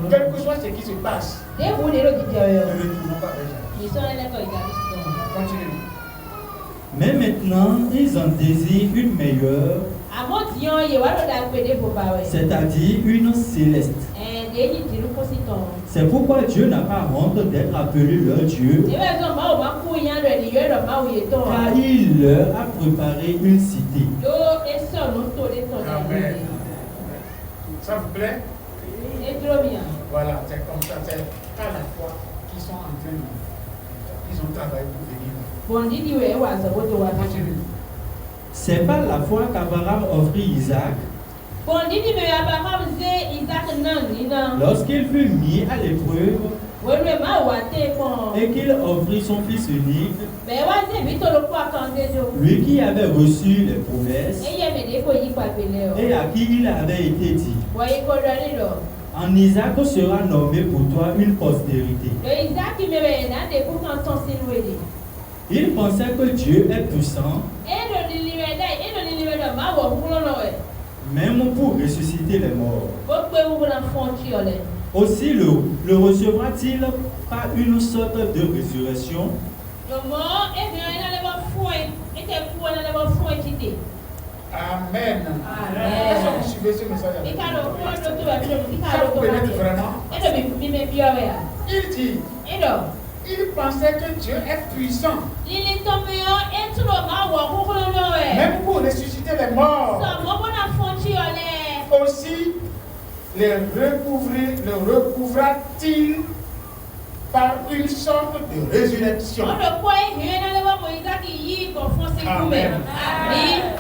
Quel que soit ce qui se passe, ne retournons pas vers Jadus. Continue. Mais maintenant, ils en désirent une meilleure, c'est-à-dire une céleste. C'est pourquoi Dieu n'a pas honte d'être appelé leur Dieu, car il leur a préparé une cité. Amen. Ça vous plaît? Voilà, c'est comme ça, c'est à la fois qu'ils sont en train de... Ils ont travaillé pour venir. C'est par la foi qu'Abraham offrit Isaac. Lorsqu'il fut mis à l'épreuve et qu'il offrit son fils unique, lui qui avait reçu les promesses et à qui il avait été dit: en Isaac sera nommé pour toi une postérité. Il pensait que Dieu est puissant, même pour ressusciter les morts. Aussi le recevra-t-il par une sorte de résurrection? Amen. Est-ce que vous suivez ce message? Ça vous pénètre vraiment? Il dit, il pensait que Dieu est puissant, même pour ressusciter les morts. Aussi, le recouvra-t-il par une sorte de résurrection. Amen.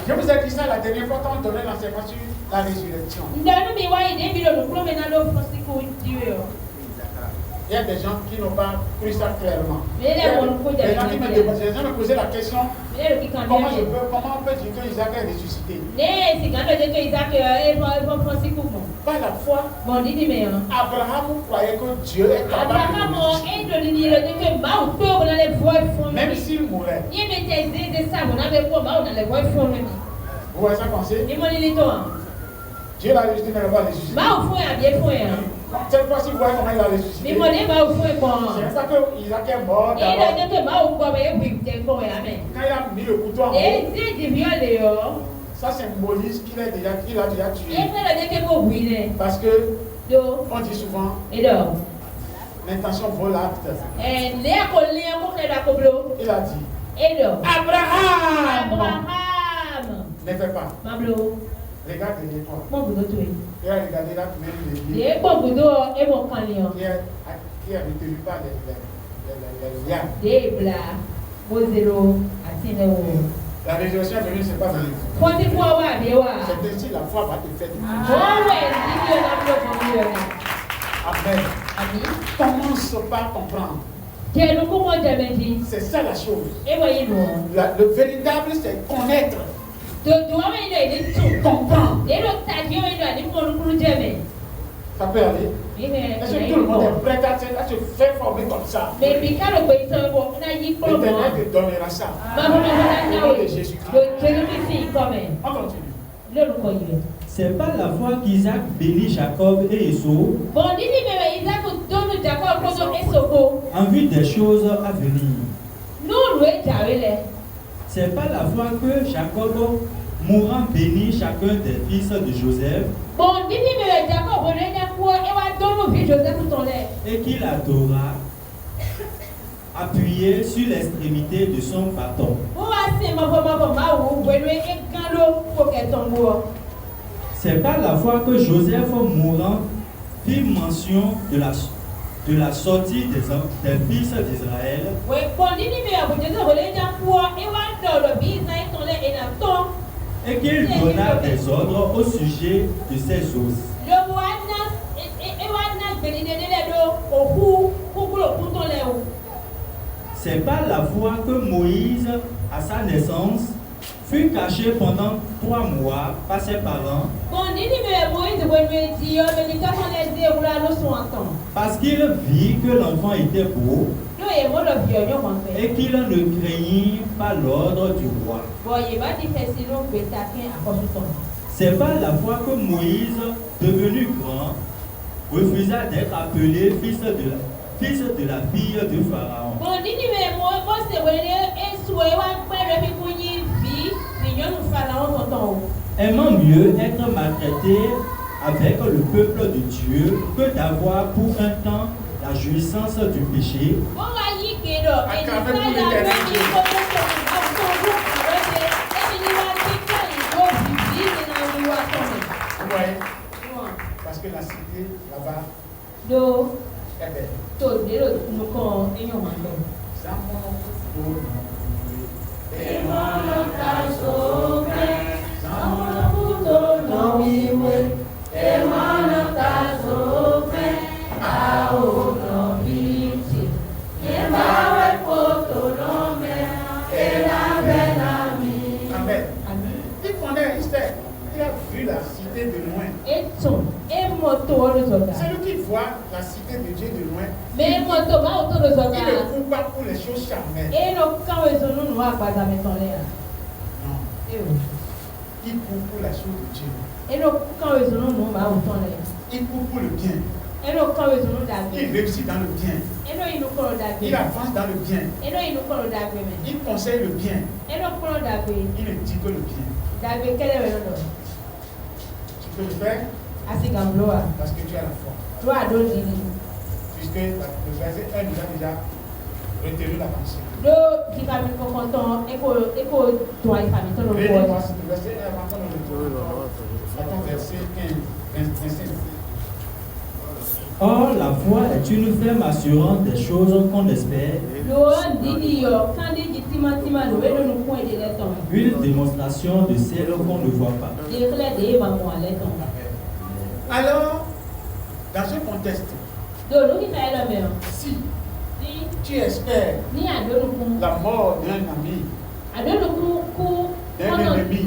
Je vous ai dit ça la dernière fois quand on donnait l'enseignement sur la résurrection. Il y a des gens qui n'ont pas pris ça clairement. Les gens me posaient la question, comment on peut dire que Isaac est ressuscité? Par la foi, Abraham croyait que Dieu est capable de ressusciter. Même s'il mourait. Vous voyez ça penser? Dieu l'a ressuscité, mais il ne va pas ressusciter. Cette fois-ci, vous voyez comment il a ressuscité. C'est ça que Isaac est mort d'abord. Quand il a mis le couteau en haut, ça symbolise qu'il a déjà tué. Parce que on dit souvent l'intention vaut l'acte. Il a dit Abraham, ne fais pas. Regarde derrière toi. Et regardez là, tu mets les liens. Qui ne tenu pas les liens. La résurrection est venue, c'est pas venue. C'est ainsi la foi va te faire du Amen. Commence par comprendre. C'est ça la chose. Le véritable, c'est connaître. Comprendre. Ça peut aller. Est-ce que tout le monde est prêt à se faire former comme ça? L'éternel te donnera ça. Au nom de Jésus-Christ. On continue. C'est par la foi qu'Isaac bénit Jacob et Esau en vue des choses à venir. C'est par la foi que Jacob, mourant, bénit chacun des fils de Joseph et qu'il adora, appuyé sur l'extrémité de son bâton. C'est par la foi que Joseph, mourant, fit mention de la sortie des fils d'Israël Et qu'il donna des ordres au sujet de ces choses. C'est par la foi que Moïse, à sa naissance, fut caché pendant 3 mois par ses parents. Parce qu'il vit que l'enfant était beau et qu'il ne craignit pas l'ordre du roi. C'est par la foi que Moïse, devenu grand, refusa d'être appelé fils de la fille de Pharaon. Aimant mieux être maltraité avec le peuple de Dieu que d'avoir pour un temps la jouissance du péché. Parce que la cité là-bas est belle. Il a vu la cité de loin. Celui qui voit la cité de Dieu de loin, il ne court pas pour les choses charnelles. Non. Il court pour la chose de Dieu. Il court pour le bien. Il réussit dans le bien. Il avance dans le bien. Il conseille le bien. Il ne dit que le bien. Tu peux le faire parce que tu as la foi. Puisque le verset 1 nous a déjà retenu la pensée. Verset 15, 25. Or, la foi est une ferme assurance des choses qu'on espère, une démonstration de celles qu'on ne voit pas. Alors, dans ce contexte, si tu espères la mort d'un ami, d'un ennemi,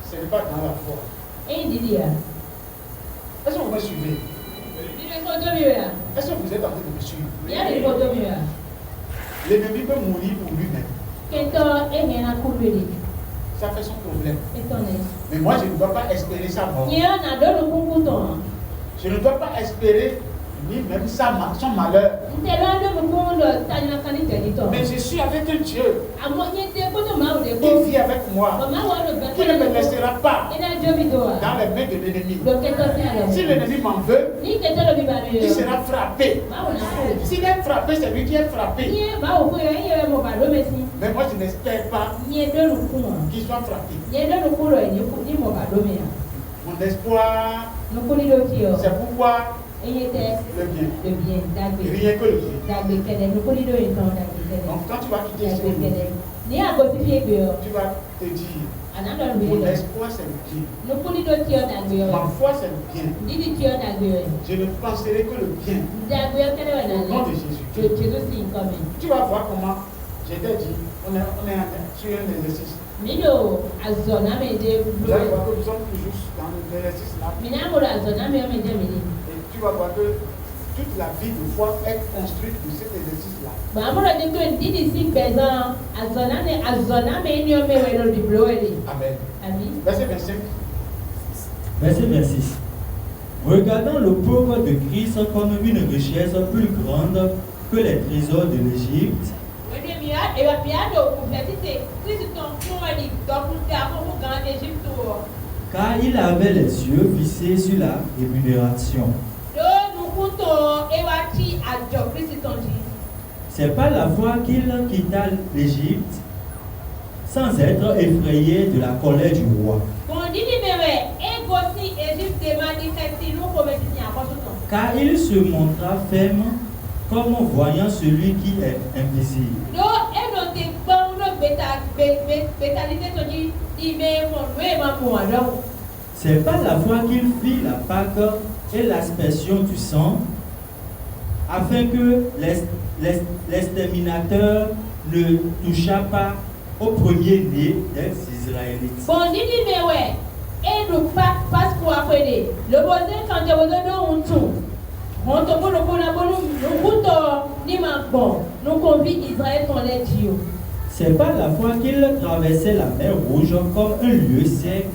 ce n'est pas dans la foi. Est-ce que vous me suivez? Est-ce que vous êtes en train de me suivre? L'ennemi peut mourir pour lui-même. Ça fait son problème. Mais moi, je ne dois pas espérer sa mort. Je ne dois pas espérer ni même son malheur. Mais je suis avec un Dieu qui vit avec moi, qui ne me laissera pas dans les mains de l'ennemi. Si l'ennemi m'en veut, il sera frappé. S'il est frappé, c'est lui qui est frappé. Mais moi, je n'espère pas qu'il soit frappé. Mon espoir, c'est pourquoi le bien. Rien que le bien. Donc quand tu vas quitter ce monde, tu vas te dire, mon espoir c'est le bien. Ma foi c'est le bien. Je ne penserai que le bien. Au nom de Jésus. Tu vas voir comment, je t'ai dit, on est sur un exercice. Vous allez voir que nous sommes toujours dans l'exercice là. Et tu vas voir que toute la vie de foi est construite de cet exercice-là. Amen. Verset 25. Verset 26. Regardant le pauvre de Christ comme une richesse plus grande que les trésors de l'Égypte, car il avait les yeux fixés sur la rémunération. C'est par la foi qu'il quitta l'Égypte sans être effrayé de la colère du roi. Car il se montra ferme comme voyant celui qui est invisible. C'est pas la fois qu'il fit la Pâque et l'aspersion du sang, afin que l'exterminateur ne touchât pas au premier-né des Israélites. Bon, dit mais ouais, et nous pas quoi faire. Le voisin quand je vous donne un tour, on te voit le bon nous convie Israël qu'on est Dieu. C'est pas la fois qu'il traversait la mer Rouge comme un lieu sec.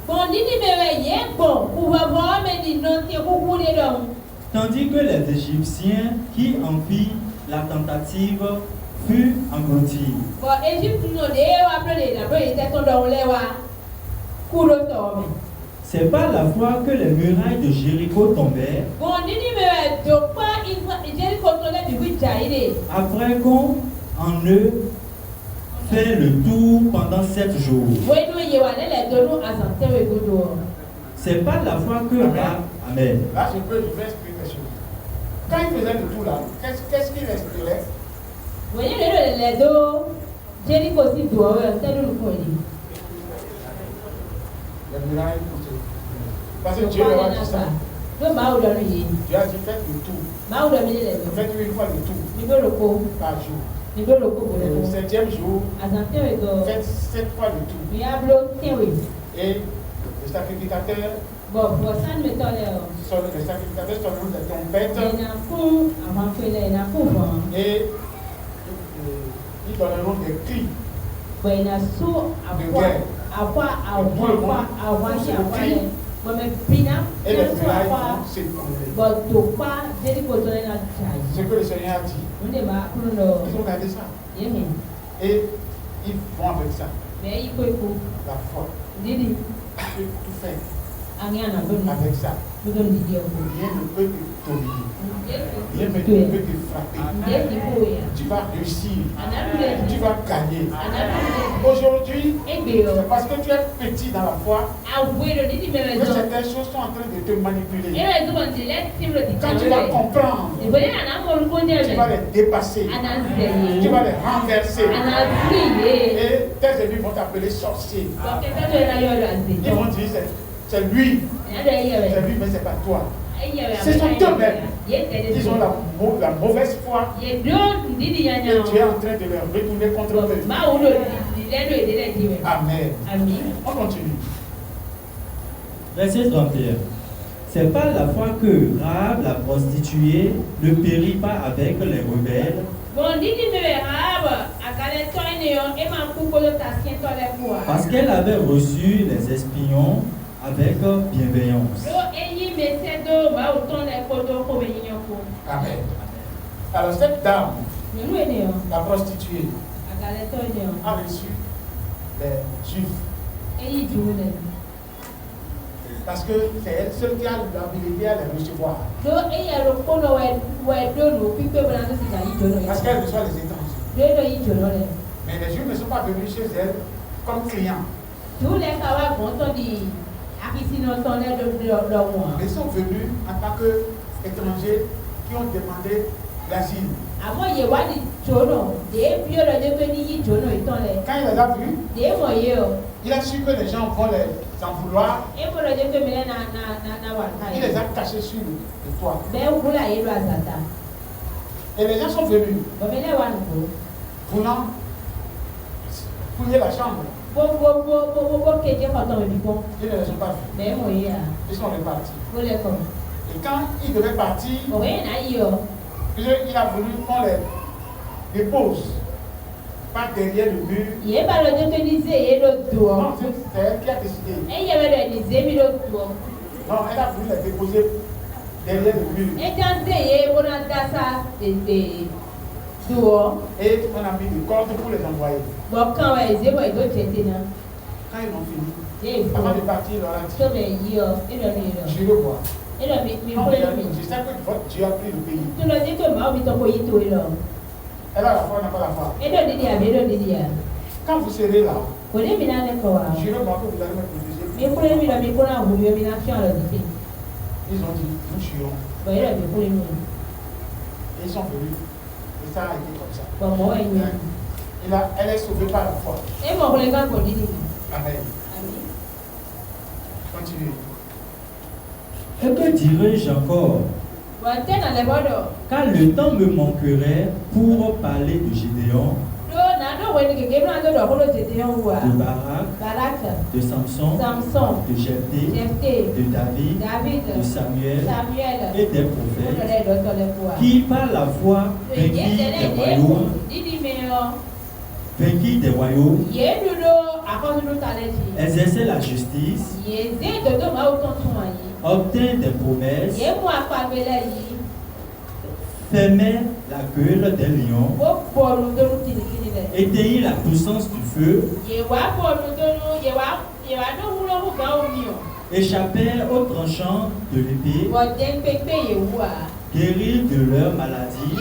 Bon, dit mais ouais, bon, pour voir mais dit non, c'est beaucoup de l'homme. Tandis que les Égyptiens qui en firent la tentative furent engloutis. Bon, Égypte nous c'est pas la fois que les murailles de Jéricho tombèrent. Bon, après qu'on en ait fait le tour pendant 7 jours. C'est pas la fois que Amen. Là, je peux expliquer quelque chose. Quand il faisait le tour là, qu'est-ce qu'il respirait? Vous voyez les dos, Jéricho aussi doit c'est le point. Les murailles, parce que Dieu a dit ça. Dieu a dit faites le tour. Faites une fois le tour. Par jour. Le 7e jour, faites 7 fois le tour. Et le sacrificateur, les sacrificateurs sont le trompette. Et ils donneront des cris de guerre. Et les murailles vont s'écrouler. Ce que le Seigneur a dit, ils ont gardé ça. Et ils vont avec ça. La foi. Tout faire. Avec ça. Rien ne peut te dominer. Rien ne peut te frapper. Tu vas réussir. Tu vas gagner. Aujourd'hui, c'est parce que tu es petit dans la foi que certaines choses sont en train de te manipuler. Quand tu vas comprendre, tu vas les dépasser. Tu vas les renverser. Et tes ennemis vont t'appeler sorcier. Ils vont dire c'est lui. C'est lui, mais c'est pas toi. Ce sont eux-mêmes. Ils ont la mauvaise foi. Et tu es en train de les retourner contre eux. Amen. On continue. Verset 31. C'est pas la fois que Rahab, la prostituée, ne périt pas avec les rebelles. Parce qu'elle avait reçu les espions avec bienveillance. Amen. Alors cette dame, la prostituée, a reçu les Juifs. Parce que c'est elle seule qui a l'habilité à les recevoir. Parce qu'elle reçoit les étrangers. Mais les Juifs ne sont pas venus chez elle comme clients. Ils sont venus en tant qu'étrangers qui ont demandé l'asile. Quand il les a vus, il a su que les gens vont les en vouloir. Il les a cachés sur le toit. Et les gens sont venus voulant fouiller la chambre. Ils ne les ont pas vus. Ils sont repartis. Et quand ils devaient partir, il a voulu qu'on les dépose pas derrière le mur. Non, c'est elle qui a décidé. Non, elle a voulu les déposer derrière le mur. Et on a mis des cordes pour les envoyer. Quand ils ont fini, avant de partir, il leur a dit, je le vois. Je sais que votre Dieu a pris le pays. Elle a la foi, n'a pas la foi. Quand vous serez là, je le vois que vous allez me protéger. Ils ont dit, nous chions. Et ils sont venus. Et ça a été comme ça. Elle est sauvée par la foi. Amen. Continue. Et que dirais-je encore? Car le temps me manquerait pour parler de Gédéon, de Barak, de Samson, de Jephthé, de David, de Samuel et des prophètes qui par la foi vainquirent des royaumes, exerçaient la justice, obtinrent des promesses, fermaient la gueule des lions, éteignirent la puissance du feu, échappèrent aux tranchants de l'épée, guérirent de leur maladie,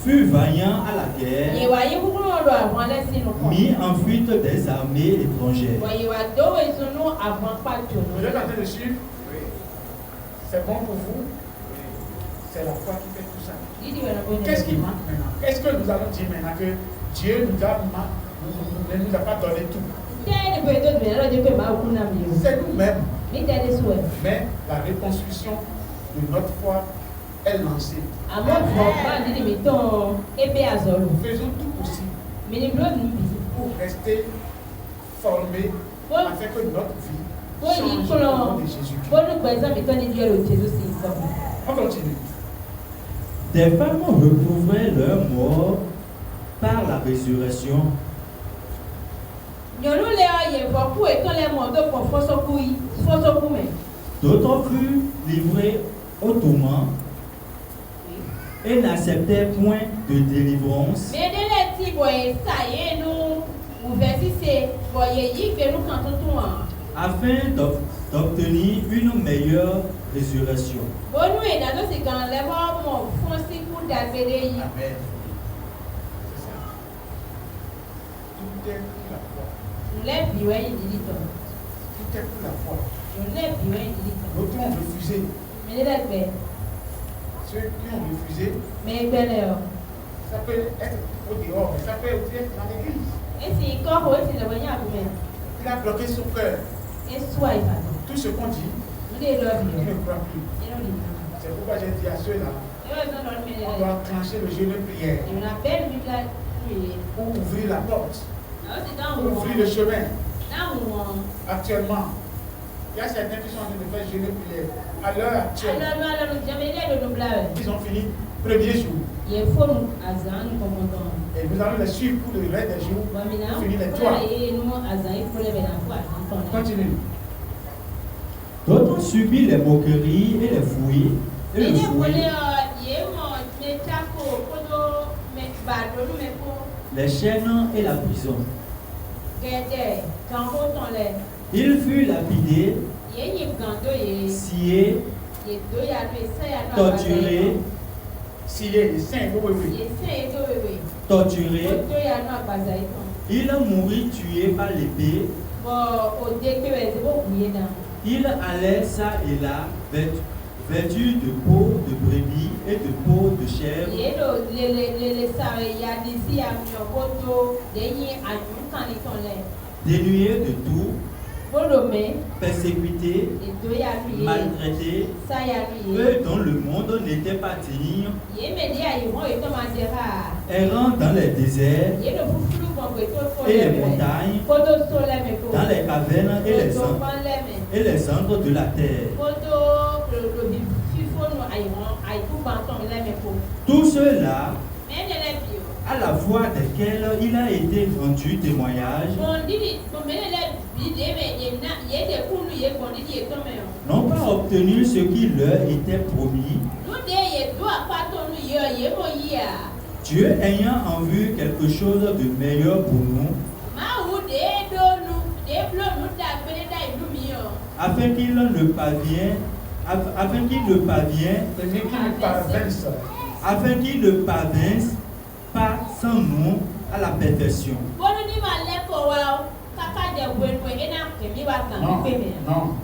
furent vaillants à la guerre, mis en fuite des armées étrangères. Vous êtes en train de suivre? C'est bon pour vous? C'est la foi qui fait tout ça. Qu'est-ce qui manque maintenant? Qu'est-ce que nous allons dire maintenant que Dieu ne nous a pas donné tout? C'est nous-mêmes. Mais la reconstruction de notre foi est lancée. Faisons tout possible pour rester formés afin que notre vie change au nom de Jésus-Christ. On continue. Des femmes recouvraient leur mort par la résurrection. D'autres furent livrés au tourment et n'acceptaient point de délivrance, afin d'obtenir une meilleure résurrection. Amen. C'est ça. Tout est pour la foi. Tout est pour la foi. D'autres ont refusé. Ceux qui ont refusé, ça peut être au dehors, mais ça peut être dans l'église. Il a bloqué son cœur. Tout ce qu'on dit, il ne croit plus. C'est pourquoi j'ai dit à ceux-là, on doit clencher le jeûne de prière pour ouvrir la porte, pour ouvrir le chemin. Actuellement, il y a certains qui sont en train de faire jeûne de prière. À l'heure actuelle, ils ont fini premier jour. Et nous allons les suivre pour le reste des jours, pour finir les trois. Continue. D'autres subirent les moqueries et les fouilles. Les chaînes et la prison. Il fut lapidé, scié, torturé, torturé. Il mourut tué par l'épée. Il allait ça et là, vêtu de peau de brebis et de peau de chèvre, dénué de tout, persécuté, maltraité, eux dont le monde n'était pas digne, errant dans les déserts et les montagnes, dans les cavernes et les centres de la terre. Tout cela, à la voix desquels il a été rendu témoignage, n'ont pas obtenu ce qui leur était promis, Dieu ayant en vue quelque chose de meilleur pour nous, afin qu'il ne parvinsse pas sans nous à la perfection. Non.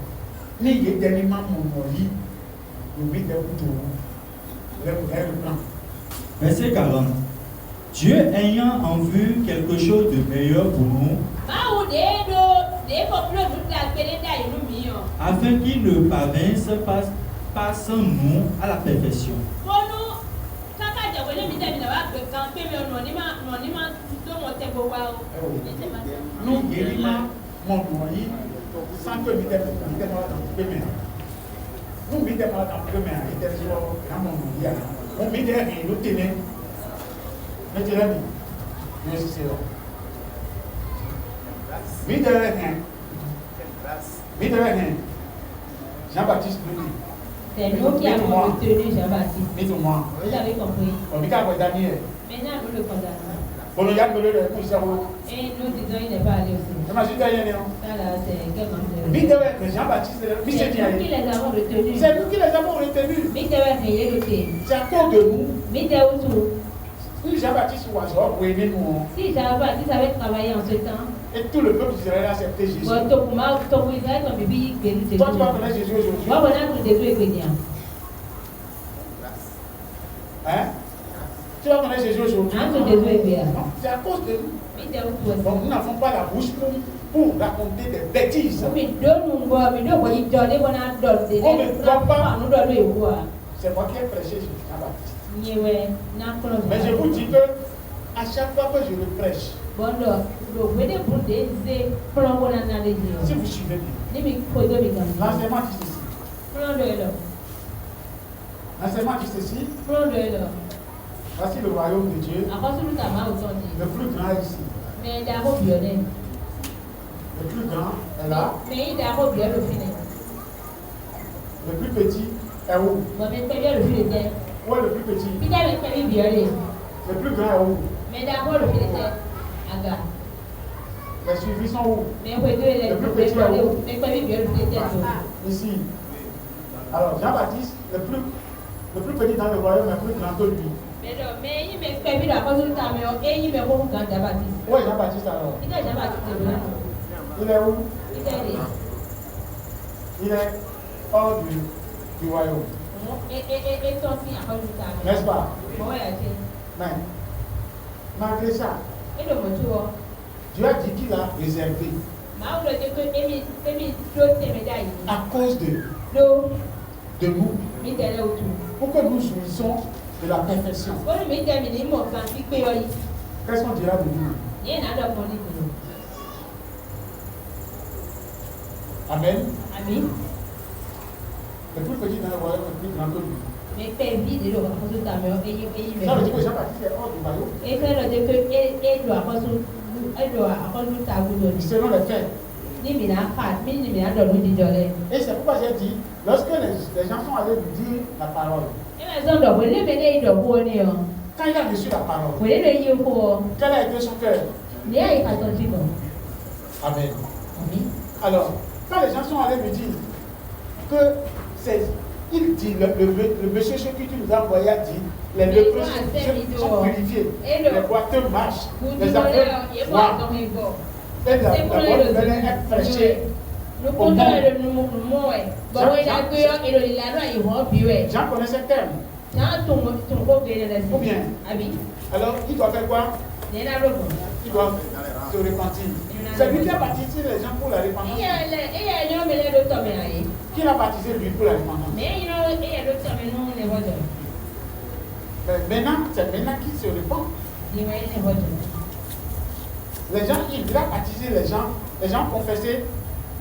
Verset 40. Dieu ayant en vue quelque chose de meilleur pour nous, afin qu'il ne parvinsse pas sans nous à la perfection. Jean-Baptiste nous dit. C'est nous qui avons retenu Jean-Baptiste. Dites-moi. Vous avez compris. Maintenant, nous le condamnons. Et nous disons il n'est pas allé aussi. Ça là, c'est quel manque de Jean-Baptiste, c'est nous qui les avons retenus. C'est nous qui les avons retenus. C'est à cause de nous. Si Jean-Baptiste avait travaillé en ce temps, et tout le peuple d'Israël a accepté Jésus. Toi, tu vas connaître Jésus aujourd'hui. Hein? Tu vas connaître Jésus aujourd'hui. C'est à cause de nous. Donc nous n'avons pas la bouche pour raconter des bêtises. On ne doit pas. C'est moi qui ai prêché Jean-Baptiste. Mais je vous dis que à chaque fois que je le prêche, si vous suivez bien, l'enseignement dit ceci. L'enseignement dit ceci. Voici le royaume de Dieu. Le plus grand est ici. Le plus grand est là. Le plus petit est où? Où est le plus petit? Le plus grand est où? Les suivis sont où? Le plus petit est où? Ici. Alors, Jean-Baptiste, le plus petit dans le royaume est plus grand que lui. Où est Jean-Baptiste alors? Il est où? Il est hors du royaume. N'est-ce pas? Mais, malgré ça, Dieu a dit qu'il a réservé à cause de nous pour que nous jouissions de la perfection. Qu'est-ce qu'on dira de nous? Amen. Amen. Le plus petit dans le royaume est plus grand que lui. Ça veut dire que Jean-Baptiste est hors du royaume. Selon les faits. Et c'est pourquoi j'ai dit, lorsque les gens sont allés lui dire la parole, quand il a reçu la parole, quel a été son cœur? Amen. Alors, quand les gens sont allés lui dire que il dit, le monsieur chez qui tu nous as envoyé a dit, les lépreux sont purifiés, les boiteux marchent, les aveugles voient, et la bonne nouvelle est prêchée au monde. Jean connaît ce terme. Ou bien, alors il doit faire quoi? Il doit se repentir. C'est lui qui a baptisé les gens pour la repentance. Qui l'a baptisé lui pour la repentance? Mais maintenant, c'est maintenant qu'il se repent. Les gens, il a baptisé les gens confessaient,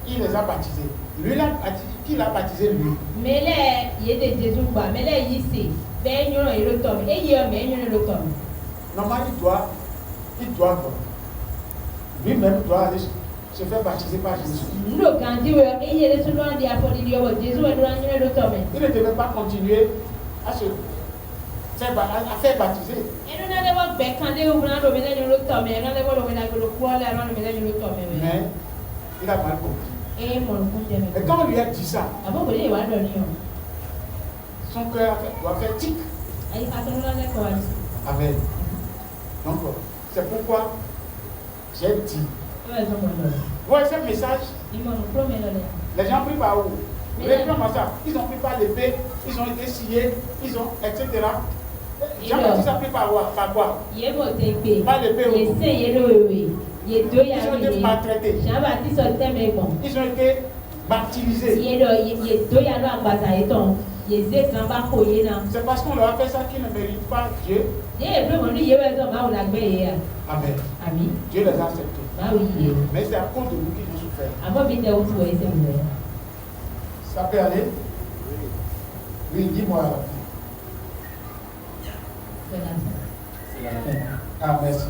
il les a baptisés. Lui, qui l'a baptisé lui? Normalement, il doit lui-même doit aller se faire baptiser par Jésus. Il ne devait pas continuer à se faire baptiser. Mais il a mal compris. Et quand on lui a dit ça, son cœur doit faire tic. Amen. Donc, c'est pourquoi j'ai dit. Ouais, ce message, les gens prient par où? Les gens, ils ont pris par l'épée, ils ont été sciés, ils ont, etc. Jean-Baptiste a pris par quoi? Par l'épée. Ils ont été maltraités. Ils ont été martyrisés. C'est parce qu'on leur a fait ça qu'ils ne méritent pas Dieu. Amen. Dieu les a acceptés. Mais c'est à cause de nous qu'ils ont souffert. Ça peut aller? Oui, dis-moi. C'est la fin. Ah, merci.